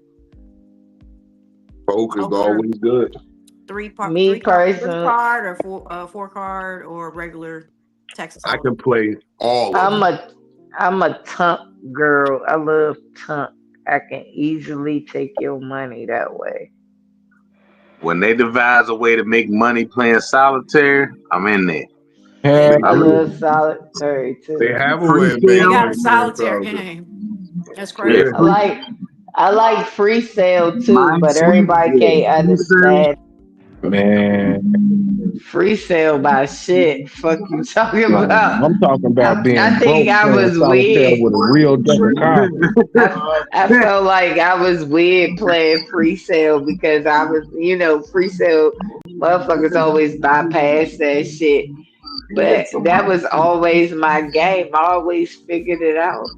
Poker's Poker, always good. Me three personally, card or four card or regular Texas I Hold'em. can play all of I'm them. a tunk girl. I love tunk. I can easily take your money that way. When they devise a way to make money playing solitaire, I'm in there. They Heck I do. love solitary They too. have a way to They make Pre-sale, got a money playing solitaire solitaire. game. That's yeah, Yeah. crazy. I like free sale too, but Minesweeper, everybody yeah, can't pre-sale. understand Man, free sale by shit. Fuck you talking man, about? I'm talking about I being think broke I playing was solitaire weird. with a real deck of cards. I felt like I was weird playing free sale because I was, free sale motherfuckers always bypass that shit. But that was always my game. I always figured it out.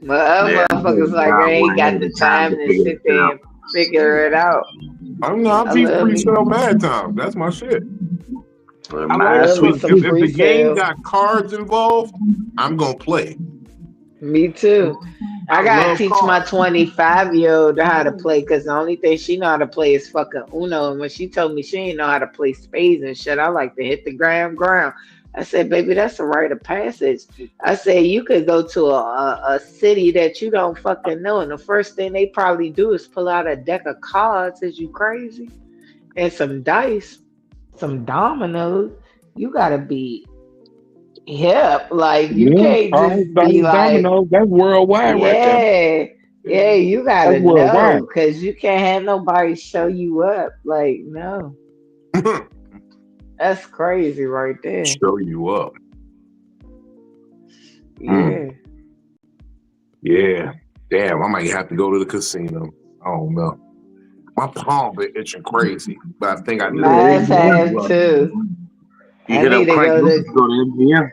But other Yeah, I play motherfuckers like I God ain't when I got had the the time to time to figure sit that shit there out. and figure it out. I I beat love free me. sale mad time. That's my shit. But I I like love me look, some Minesweeper, if free the game sale. got cards involved, I'm gonna play. Me too. I I gotta love teach my cards. 25-year-old how to play because the only thing she know how to play is fucking Uno. And when she told me she didn't know how to play spades and shit, I like to hit the ground. I said, baby, that's a rite of passage. I said, you could go to a city that you don't fucking know, and the first thing they probably do is pull out a deck of cards. Is you crazy? And some dice, some dominoes. You gotta be hip. Like, you Yeah, can't all just be those like, dominoes, that's worldwide right there. yeah, yeah, you That's gotta know worldwide. because you can't have nobody show you up. Like, no, that's crazy right there. Show you up. mm, Yeah. Yeah. Damn, I might have to go to the casino. don't know. My palm been itching crazy, but I think I just Mine have too. You I hit need up to Crank go Lucas, to. go to MGM.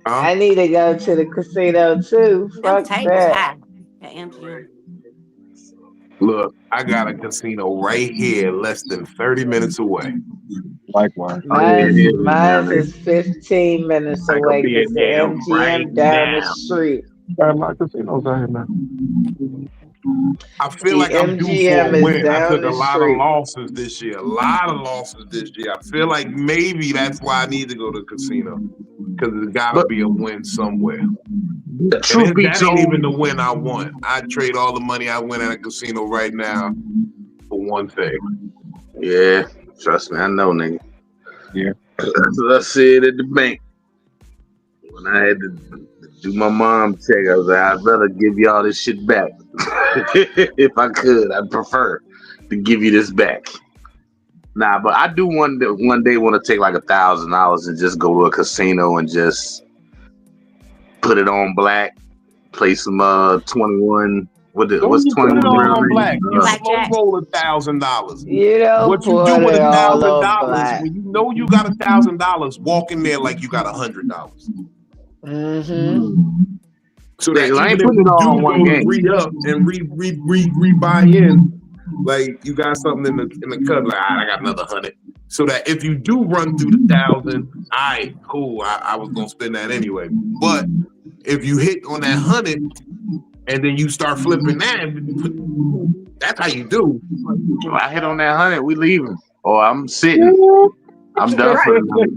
I need to go to the casino too. Them Fuck tables that. high at MGM. Look, I got a casino right here, less than 30 minutes away. Likewise. Mine's is 15 minutes I could away be because in the there right MGM down the now. street. Got a lot of casinos out here now. I feel The like I'm due for MGM a is win. I down took a the lot of street. losses this year. I feel like maybe that's why I need to go to the casino. Because there's got to be a win somewhere. Truth be That ain't even the told, win I want. I'd trade all the money I win at a casino right now for one thing. yeah, trust me, I know, nigga. Yeah. That's what I said at the bank. When I had to do my mom check, I was like, I'd rather give y'all this shit back. If I could, I'd prefer to give you this back. Nah, but I do one day want to take like $1,000 and just go to a casino and just put it on black, play some 21. What's You 21 put it all round on black. You Blackjack. slow roll $1,000. You don't What you put do with it all on $1,000 black. when you know you got $1,000, walk in there like you got $100. Mm-hmm. So that I ain't even if putting you it all do on one go to game. re-up and re-buy in, like you got something in the cut, like I got another 100. So that if you do run through the 1,000, all right, cool. I was gonna spend that anyway. But if you hit on that 100 and then you start flipping that, that's how you do. If I hit on that 100, we leaving. Or I'm sitting. I'm done for the night.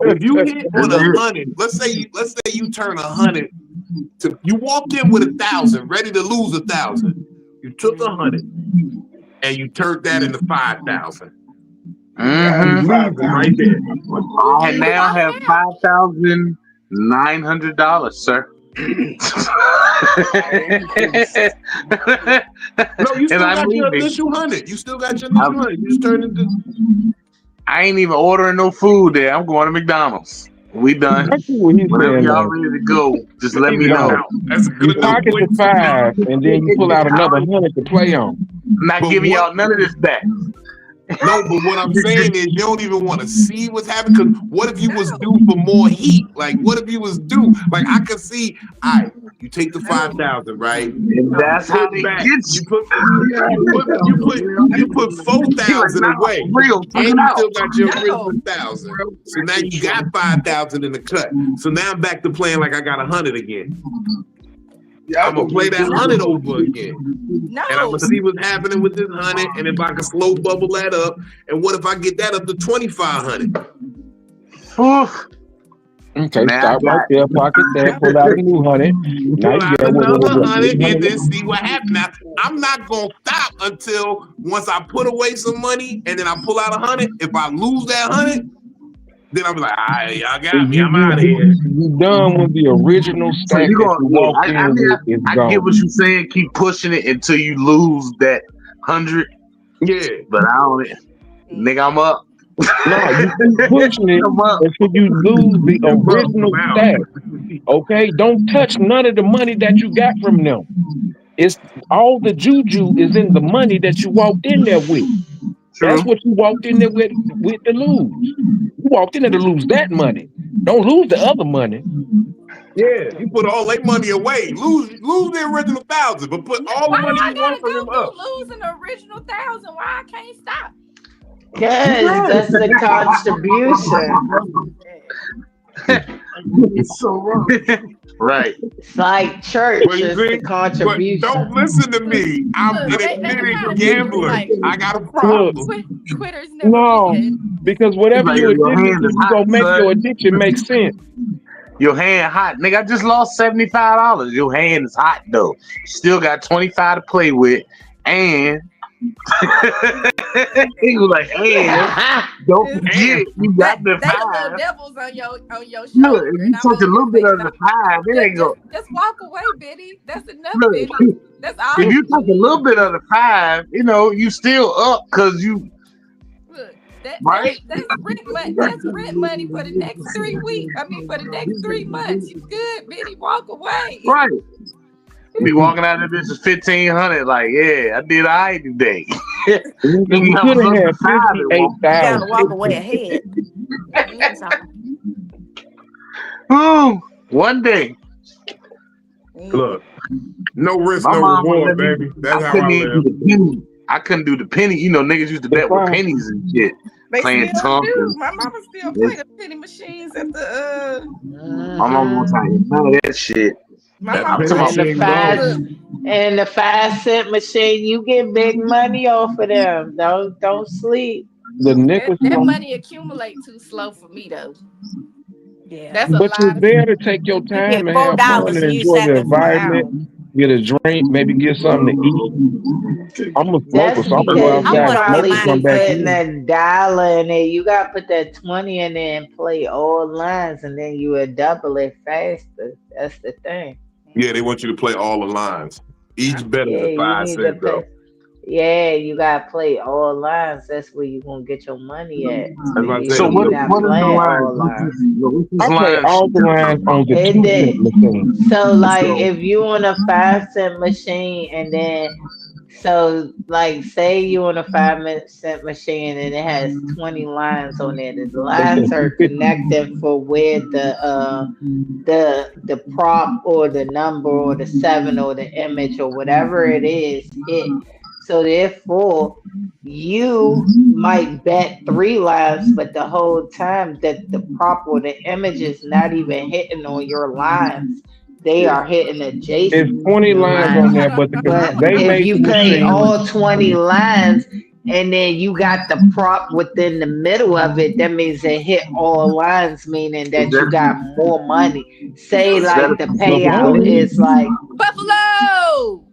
If you hit on 100, let's say you turn 100 to you walked in with 1,000, ready to lose 1,000. You took 100 and you turned that into 5,000. Mm-hmm. Right there. I now have $5,900, sir. No, you still got your initial 100. You still got your initial 100. You just turned it to. I ain't even ordering no food there. I'm going to McDonald's. We done. Whenever y'all ready to go, just let me know. That's a good You pocket the 5 and then you pull out another 100 to play on. I'm not giving y'all none of this back. No, but what I'm saying is you don't even want to see what's happening. Because what if you was due for more heat? Like, what if you was due? Like, I could see, all right, you take the 5,000, right? And that's how they get you. You put 4,000 away. Real, And you still got your original 1,000. So now you got 5,000 in the cut. So now I'm back to playing like I got 100 again. I'm gonna play that 100 over again. No. And I'm gonna see what's happening with this 100, and if I can slow bubble that up, and what if I get that up to 2,500? Okay, stop right there, pocket that, pull out a new 100. Now you got another 100, and then see what happens. Now, I'm not gonna stop until once I put away some money, and then I pull out 100. If I lose that 100, then I'm like, all right, y'all got me. I'm out of here. You done with the original stack. So you gonna, walk I get what you're saying. Keep pushing it until you lose that 100. Yeah, but I don't. Nigga, I'm up. No, you keep pushing it until you lose the original stack. Okay, don't touch none of the money that you got from them. It's all the juju is in the money that you walked in there with. That's what you walked in there with to lose. You walked in there to lose that money. Don't lose the other money. Yeah, you put all their money away. Lose the original 1,000, but put all the money you want from them up. Losing the original 1,000. Why I can't stop? Because that's the contribution. It's so wrong. Right. It's like church. It's the contribution. Don't listen to me. I'm an admitted gambler. Like, I got a problem. Quitters never No, because whatever you addicted to, you gonna make your addiction make sense. Your hand hot, nigga. I just lost $75. Your hand is hot though. Still got 25 to play with, and he was like, "Hey, don't forget you got the 5." Little devils on your shoulder. Look, if you touch a little bit of the 5, it ain't go. Just walk away, Biddy. That's enough, Look, Biddy. That's all. If you touch a little bit of the 5, you know you still up because you. Look, that's rent money for the next 3 weeks. I mean, for the next 3 months. You good, Biddy? Walk away. Right. Be walking out of this is 1,500. Like, yeah, I did all right today. You Nigga, should look have had beside it, woman. You gotta walk 58,000. away ahead. So, Ooh, one day, Look, no risk, my no mom would reward, let me. baby. That's I how couldn't I even do live. the penny. I couldn't do the penny. You know, niggas used to bet with pennies and shit. They Playing still tonk do. and My mama still play the penny machines at the my mom was like, none of that shit. my That mama penny Come on. And the machine gone. and the 5 cent machine, you get big money off of them. Don't sleep. The nickels, that money accumulate too slow for me though. yeah. That's a but you're lot of there to take your You get time and have fun $4 and and you enjoy sat the there for an environment. hour. Get a drink, maybe get something to eat. I'm a smoker, That's so I'm gonna go because I you outside, want to smoke, get probably and mine come in be back putting person. in. a dollar in it. You gotta put that 20 in there and play all lines, and then you would double it faster. That's the thing. Yeah, they want you to play all the lines. Each bet is Yeah, a you 5 need to cent though. pay. Yeah, you gotta play all lines. That's where you gonna get your money at. So That's what I you said. So you what? not What is the playing line? all lines. What's this I play line all shit the y'all lines talking on about? the It 2 cent did. machine. So like So if you on a 5 cent machine and then so like say you on a 5 cent machine and it has 20 lines on it and the They lines said are 250. connected for where the prop or the number or the seven or the image or whatever it is hit. So therefore you might bet 3 lines, but the whole time that the prop or the image is not even hitting on your lines, they yeah. are hitting It's adjacent to 20 your lines lines. on hold there, on, but But they if made the you play machine. all 20 lines and then you got the prop within the middle of it, that means they hit all lines, meaning Is that you that got more money. Say is that a like the specific payout Buffalo. game? is like Buffalo.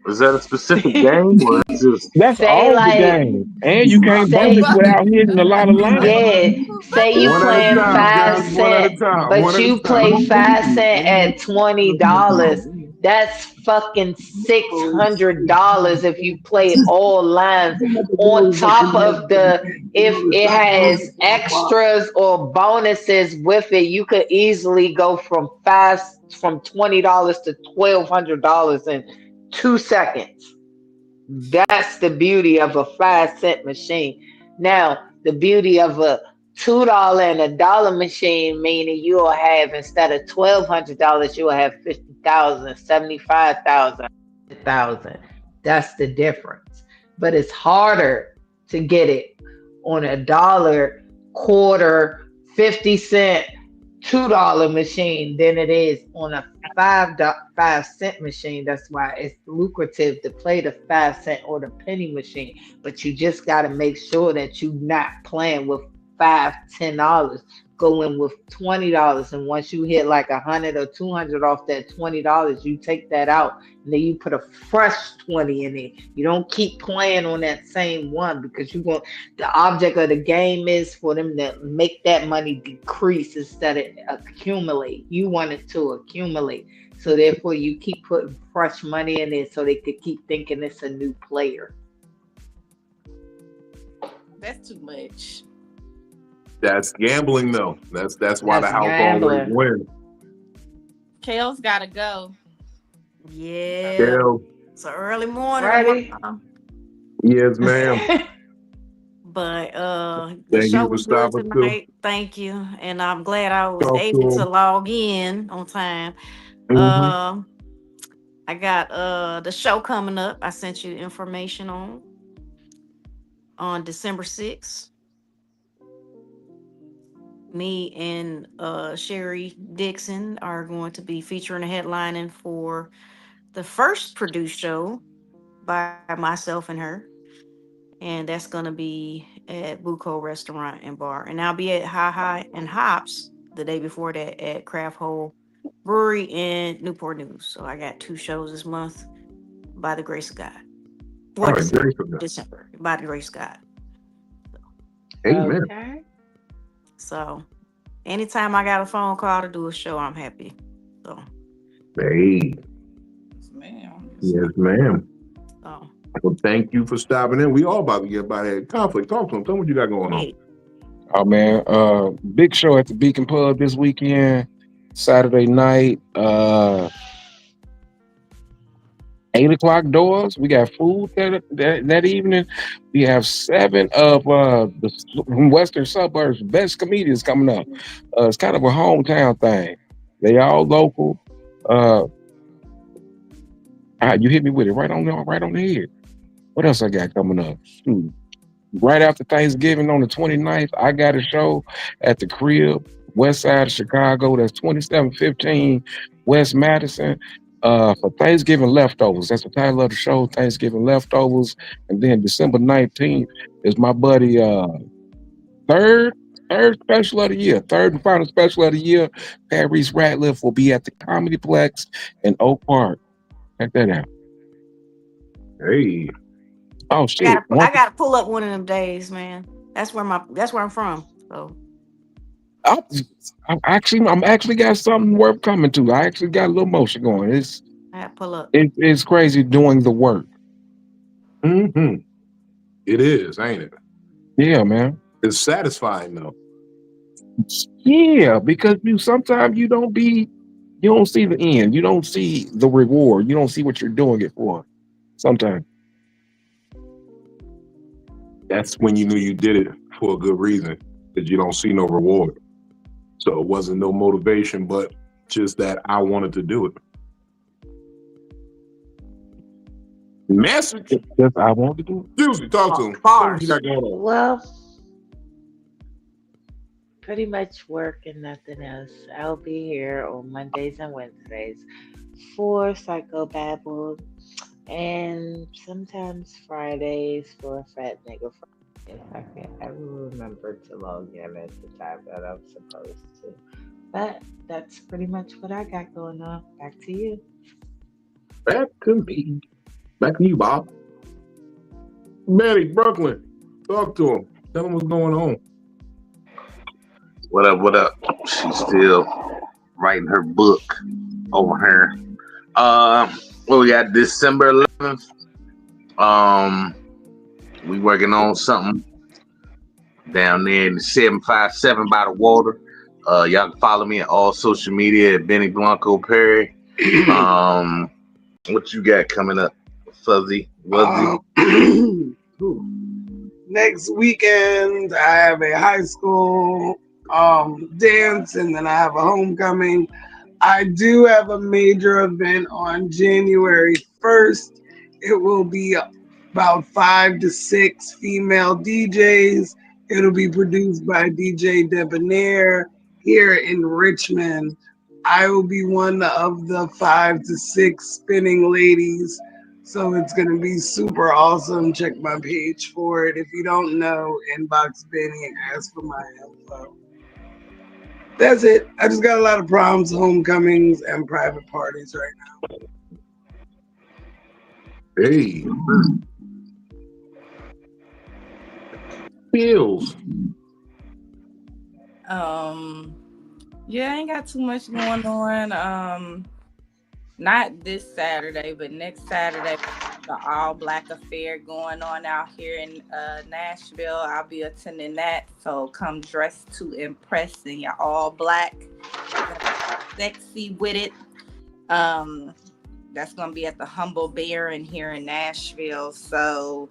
Is that a specific game or it's just That's say all the like games. And you can't bonus say without hitting a lot of lines. yeah, say you One at a playing time, Buffalo. five Josh. One at a cent, time. One but at a you time. play 5 cent at $20. That's fucking $600 if you play all lines on top of the if it has extras or bonuses with it, you could easily go from $20 to $1,200 in 2 seconds. That's the beauty of a 5 cent machine. Now, the beauty of a $2 and $1 machine, meaning you'll have instead of $1,200, you'll have 50,000, 75,000, 100,000. That's the difference. But it's harder to get it on a dollar, quarter, 50 cent, $2 machine than it is on a 5 cent machine. That's why it's lucrative to play the 5 cent or the penny machine. But you just got to make sure that you're not playing with $5, $10. Go in with $20, and once you hit like 100 or 200 off that $20, you take that out, and then you put a fresh 20 in it. You don't keep playing on that same one because you want the object of the game is for them to make that money decrease instead of accumulate. You want it to accumulate. So therefore you keep putting fresh money in it so they could keep thinking it's a new player. That's too much. That's gambling, though. That's why That's the house always gambling. wins. Kale's gotta go. Yeah. Yeah. It's an early morning Ready? tomorrow. Yes, ma'am. But the Thank show you for was good stopping through. tonight. Thank you. And I'm glad I was Talk able to to him. log in on time. Mm-hmm. I got the show coming up. I sent you information on December 6th. Me and Sherry Dixon are going to be featuring a headlining for the first produced show by myself and her. And that's going to be at Buco Restaurant and Bar. And I'll be at High and Hops the day before that at Craft Hole Brewery in Newport News. So I got 2 shows this month by the grace of God. All For right, great for that. December, by the grace of God. Amen. Okay. So anytime I got a phone call to do a show, I'm happy. So, Hey, Yes, ma'am. yes, ma'am. so Well, thank you for stopping in. We all about to get about that conflict. Talk to him. Tell me what you got going on. hey, Oh man, big show at the Beacon Pub this weekend, Saturday night. 8 o'clock doors. We got food that evening. We have 7 of the western suburbs best comedians coming up. It's kind of a hometown thing. They all local. Uh, you hit me with it right on the head. What else I got coming up? Shoot. Right after Thanksgiving on the 29th, I got a show at the crib, west side of Chicago. That's 2715 West Madison. For Thanksgiving leftovers. That's the title of the show, Thanksgiving leftovers. And then December 19th is my buddy third third special of the year, third and final special of the year. Paris Ratliff will be at the Comedy Plex in Oak Park. Check that out. Hey. Oh shit! I gotta pull up one of them days, man. That's where I'm from. So I'm actually got something worth coming to. I actually got a little motion going. I gotta pull up. It's crazy doing the work. Mm-hmm. It is, ain't it? Yeah, man. It's satisfying though. Yeah, because sometimes you don't see the end. You don't see the reward. You don't see what you're doing it for. Sometimes. That's when you knew you did it for a good reason, because you don't see no reward. So it wasn't no motivation, but just that I wanted to do it. Message. Yes, I want to do it. Usually talk to him. Bars. You got going on? Well, pretty much work and nothing else. I'll be here on Mondays and Wednesdays for Psycho-Babble, and sometimes Fridays for Fat Nigga Friday. I can't ever remember to log in at the time that I'm supposed to. But that's pretty much what I got going on. Back to you. Back to me. Back to you, Bob. Manny, Brooklyn. Talk to him. Tell him what's going on. What up? What up? She's still writing her book over here. Well, we got December 11th. We working on something down there in the 757 by the water. Y'all can follow me on all social media at Benny Blanco Perry. What you got coming up, Fuzzy? Next weekend, I have a high school dance, and then I have a homecoming. I do have a major event on January 1st. It will be about 5 to 6 female DJs. It'll be produced by DJ Debonair here in Richmond. I will be one of the 5 to 6 spinning ladies. So it's going to be super awesome. Check my page for it. If you don't know, inbox Benny and ask for my info. That's it. I just got a lot of proms, homecomings, and private parties right now. Hey. Feels. Yeah, I ain't got too much going on. Not this Saturday, but next Saturday, the All Black Affair going on out here in Nashville. I'll be attending that. So come dressed to impress in your all black, sexy with it. That's gonna be at the Humble Baron here in Nashville. So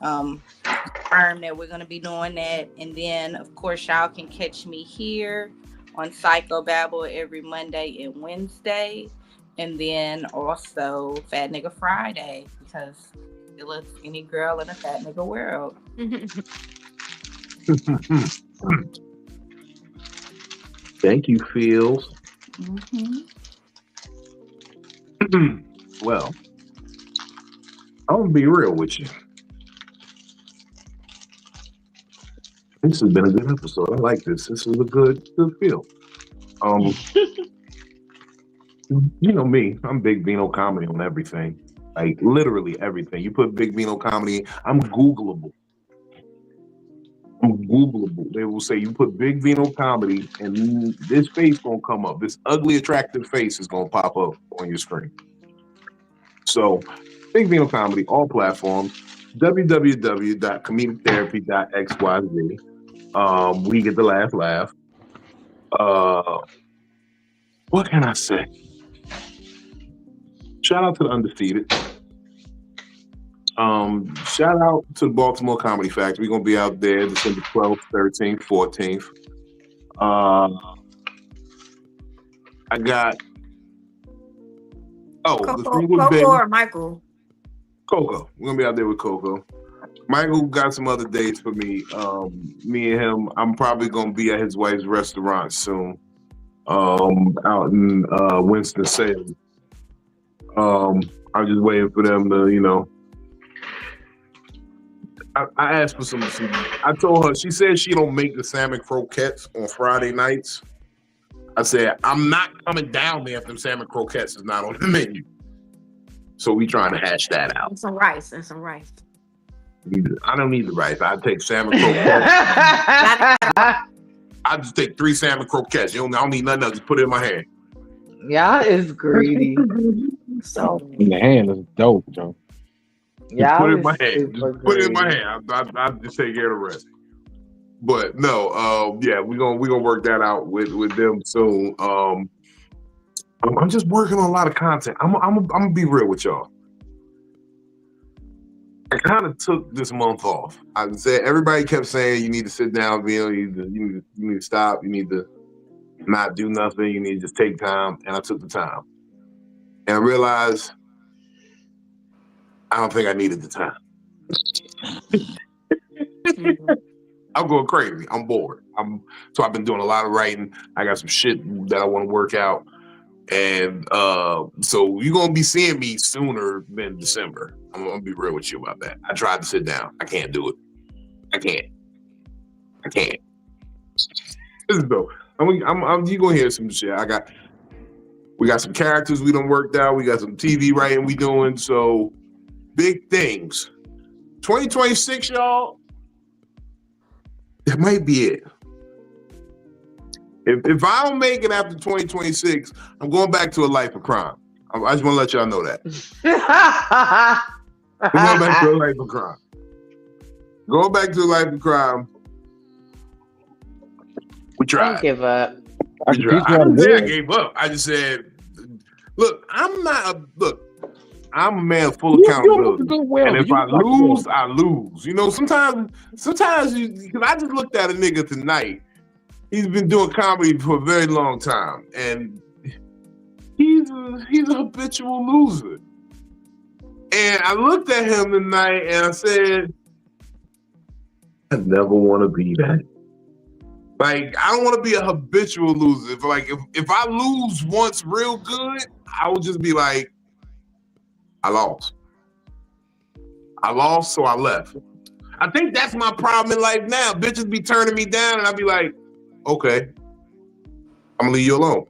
confirm that we're gonna be doing that. And then of course y'all can catch me here on Psycho-Babble every Monday and Wednesday. And then also Fat Nigga Friday, because still a skinny girl in a fat nigga world. Thank you, Feels. Well, I'm gonna be real with you. This has been a good episode. I like this. This is a good feel. You know me, I'm Big Vino Comedy on everything. Like literally everything. You put Big Vino Comedy, I'm Googleable. They will say you put Big Vino Comedy and this face gonna come up. This ugly, attractive face is gonna pop up on your screen. So Big Vino Comedy, all platforms, www.comedictherapy.xyz. We get the laugh. What can I say? Shout out to the Undefeated. Shout out to the Baltimore Comedy Factory. We're gonna be out there December 12th, 13th, 14th. I got the thing with Coco Ben. or Michael? Coco. We're gonna be out there with Coco. Michael got some other dates for me. Me and him, I'm probably gonna be at his wife's restaurant soon. Out in Winston-Salem. I'm just waiting for them to, I asked for some. I told her, she said she don't make the salmon croquettes on Friday nights. I said, I'm not coming down there if them salmon croquettes is not on the menu. So we trying to hash that out. And some rice. I don't need the rice. I take salmon croquettes. I just take 3 salmon croquettes. I don't need nothing else. Just put it in my hand. Y'all is greedy. So In the hand is dope, Joe. Y'all Put it in is my hand. super Just put it in my greedy. hand. I just take care of the rest. But no, yeah, we're gonna work that out with them soon. I'm just working on a lot of content. I'm gonna be real with y'all. I kind of took this month off. I said everybody kept saying you need to sit down, Bill. You need to stop. You need to not do nothing. You need to just take time. And I took the time, and I realized I don't think I needed the time. I'm going crazy. I'm bored. So I've been doing a lot of writing. I got some shit that I want to work out. And so you're going to be seeing me sooner than December. I'm going to be real with you about that. I tried to sit down. I can't do it. I can't. So you're going to hear some shit. We got some characters we done worked out. We got some TV writing we doing. So big things. 2026, y'all. That might be it. If I don't make it after 2026, I'm going back to a life of crime. I just want to let y'all know that. I'm going back to a life of crime. Going back to a life of crime. We tried. Don't give up. We tried. I didn't say I gave up. I just said, look, I'm a man full of accountability. And if I lose, I lose. Sometimes because I just looked at a nigga tonight. He's been doing comedy for a very long time, and he's a habitual loser. And I looked at him tonight, and I said, I never want to be that. Like, I don't want to be a habitual loser. If I lose once real good, I would just be like, I lost. So I left. I think that's my problem in life now. Bitches be turning me down, and I be like, okay, I'm gonna leave you alone.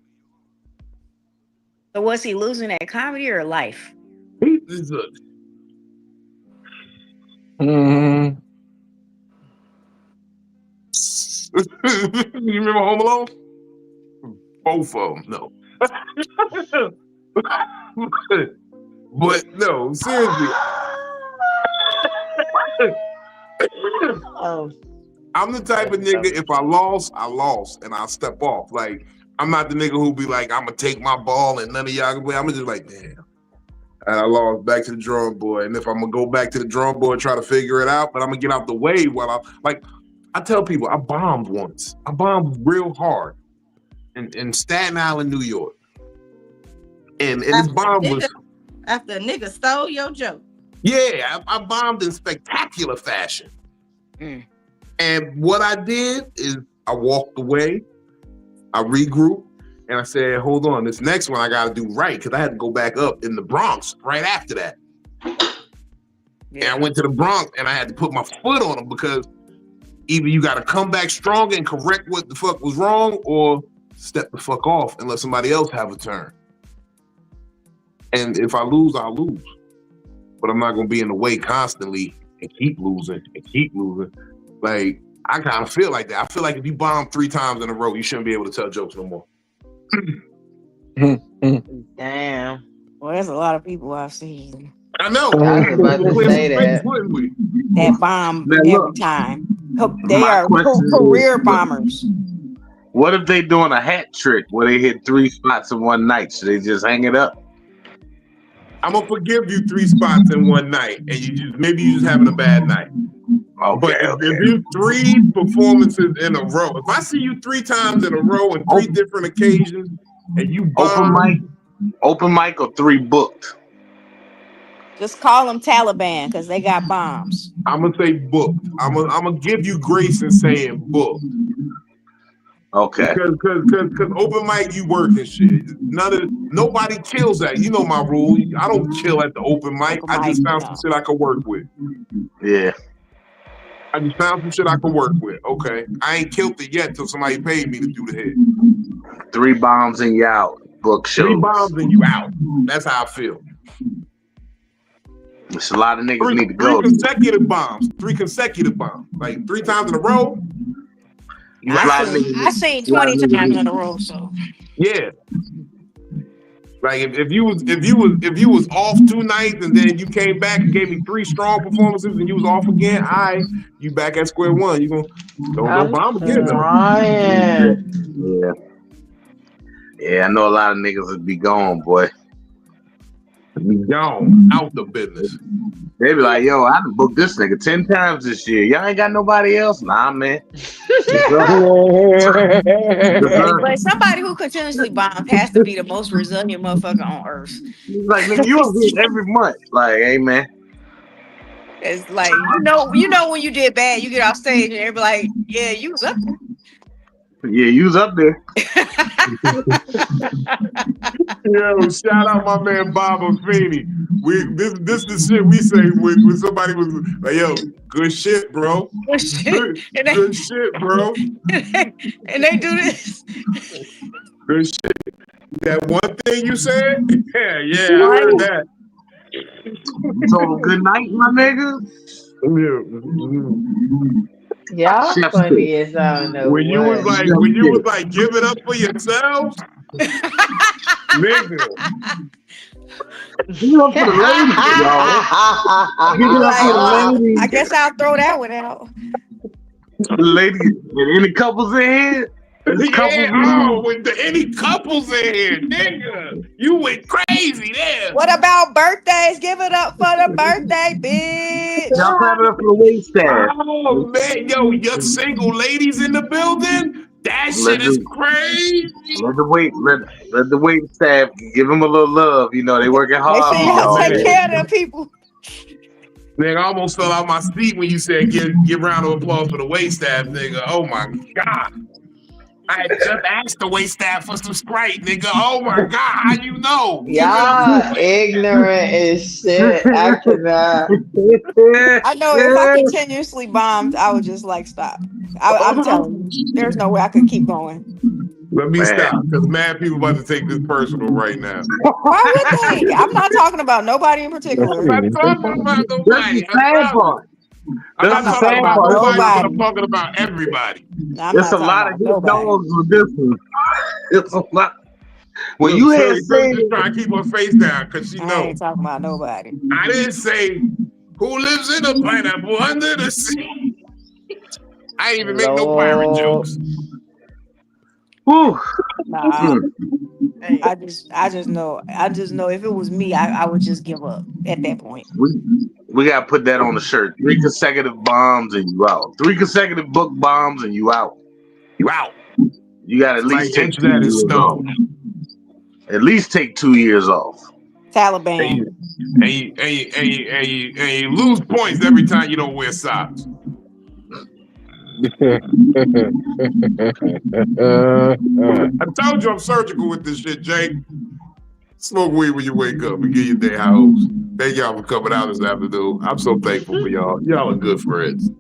So was he losing at comedy or life? He is a You remember Home Alone? Both of them, no. But no, seriously. Oh. I'm the type of nigga, if I lost, and I'll step off. Like, I'm not the nigga who be like, I'm gonna take my ball and none of y'all can play. I'm just like, damn. And I lost, back to the drawing board. And if I'm gonna go back to the drawing board and try to figure it out, but I'm gonna get out the way while I tell people, I bombed once. I bombed real hard in Staten Island, New York. And this bomb was... After a nigga stole your joke. Yeah, I bombed in spectacular fashion. And what I did is I walked away, I regrouped, and I said, hold on, this next one I got to do right, because I had to go back up in the Bronx right after that. Yeah. And I went to the Bronx, and I had to put my foot on them, because either you got to come back stronger and correct what the fuck was wrong, or step the fuck off and let somebody else have a turn. And if I lose, I'll lose. But I'm not going to be in the way constantly and keep losing. Like, I kind of feel like that. I feel like if you bomb 3 times in a row, you shouldn't be able to tell jokes no more. Damn. Well, there's a lot of people I've seen. I know. I was about to say that. That bomb every time. They are career bombers. What if they doing a hat trick where they hit 3 spots in one night? Should they just hang it up? I'm gonna forgive you 3 spots in one night, and maybe you just having a bad night. Okay, But if you 3 performances in a row, if I see you 3 times in a row on 3 different occasions, and you bomb, open mic or 3 booked. Just call them Taliban because they got bombs. I'm gonna say booked. I'm gonna give you grace in saying booked. Okay. Because open mic, you work and shit. Nobody kills that. You know my rule. I don't kill at the open mic. I just found some shit I could work with. Yeah. I just found some shit I could work with. Okay. I ain't killed it yet till somebody paid me to do the hit. 3 bombs and you out. Book shows. 3 bombs and you out. That's how I feel. It's a lot of niggas need to go. 3 consecutive bombs. 3 consecutive bombs. Like 3 times in a row. I seen 20 times in a row, so yeah. Like if you was off 2 nights and then you came back and gave me 3 strong performances and you was off again, you back at square one. You gonna don't bomb again though. Yeah, I know a lot of niggas would be gone, boy. Be gone out the business. They be like, yo, I done booked this nigga 10 times this year. Y'all ain't got nobody else? Nah, man. But somebody who continuously bombs has to be the most resilient motherfucker on earth. Like, nigga, you don't get every month. Like, hey, man. It's like, you know when you did bad, you get off stage and everybody like, yeah, you was up there. Yeah, you was up there. Yo, shout out my man Bob Feeney. This the shit we say when somebody was like, yo, good shit, bro. Good shit. Good shit, bro. And they do this. Good shit. That one thing you said? Yeah, I heard that. So good night, my nigga. Y'all funny as I don't know. When you was like, give it up for yourselves, nigga. Give it up for the ladies, y'all. Give it up for the ladies. I guess I'll throw that one out. Ladies, any couples in here? With any couples in here, nigga. You went crazy there. What about birthdays? Give it up for the birthday, bitch. Y'all clap it up for the wait staff. Oh man, yo, your single ladies in the building? That shit is crazy. Let the wait staff give them a little love. You know, they working hard. They say y'all take care of them people. Nigga, I almost fell out my seat when you said give round of applause for the wait staff, nigga. Oh my God. I had just asked the wait staff for some Sprite, nigga. Oh my God, how you know? Y'all ignorant as shit. I cannot. I know if I continuously bombed, I would just like stop. I'm telling you, there's no way I could keep going. Let me stop, because mad people about to take this personal right now. Why would they? I'm not talking about nobody in particular. I'm not talking about nobody. I'm not talking about nobody, but I'm talking about everybody. There's a lot of good dogs with this one. It's a lot. When you had said, just trying to keep her face down because she knows. I ain't talking about nobody. I didn't say who lives in a pineapple under the sea. I didn't even make no pirate jokes. Whew. Nah, I just know if it was me, I would just give up at that point. We gotta put that on the shirt. 3 consecutive bombs and you out. 3 consecutive book bombs and you out. You out. You gotta at least take 2 years off. At least take 2 years off. Taliban. And you lose points every time you don't wear socks. I told you I'm surgical with this shit, Jake. Smoke weed when you wake up and get your day highs. Thank y'all for coming out this afternoon. I'm so thankful for y'all. Y'all are good friends.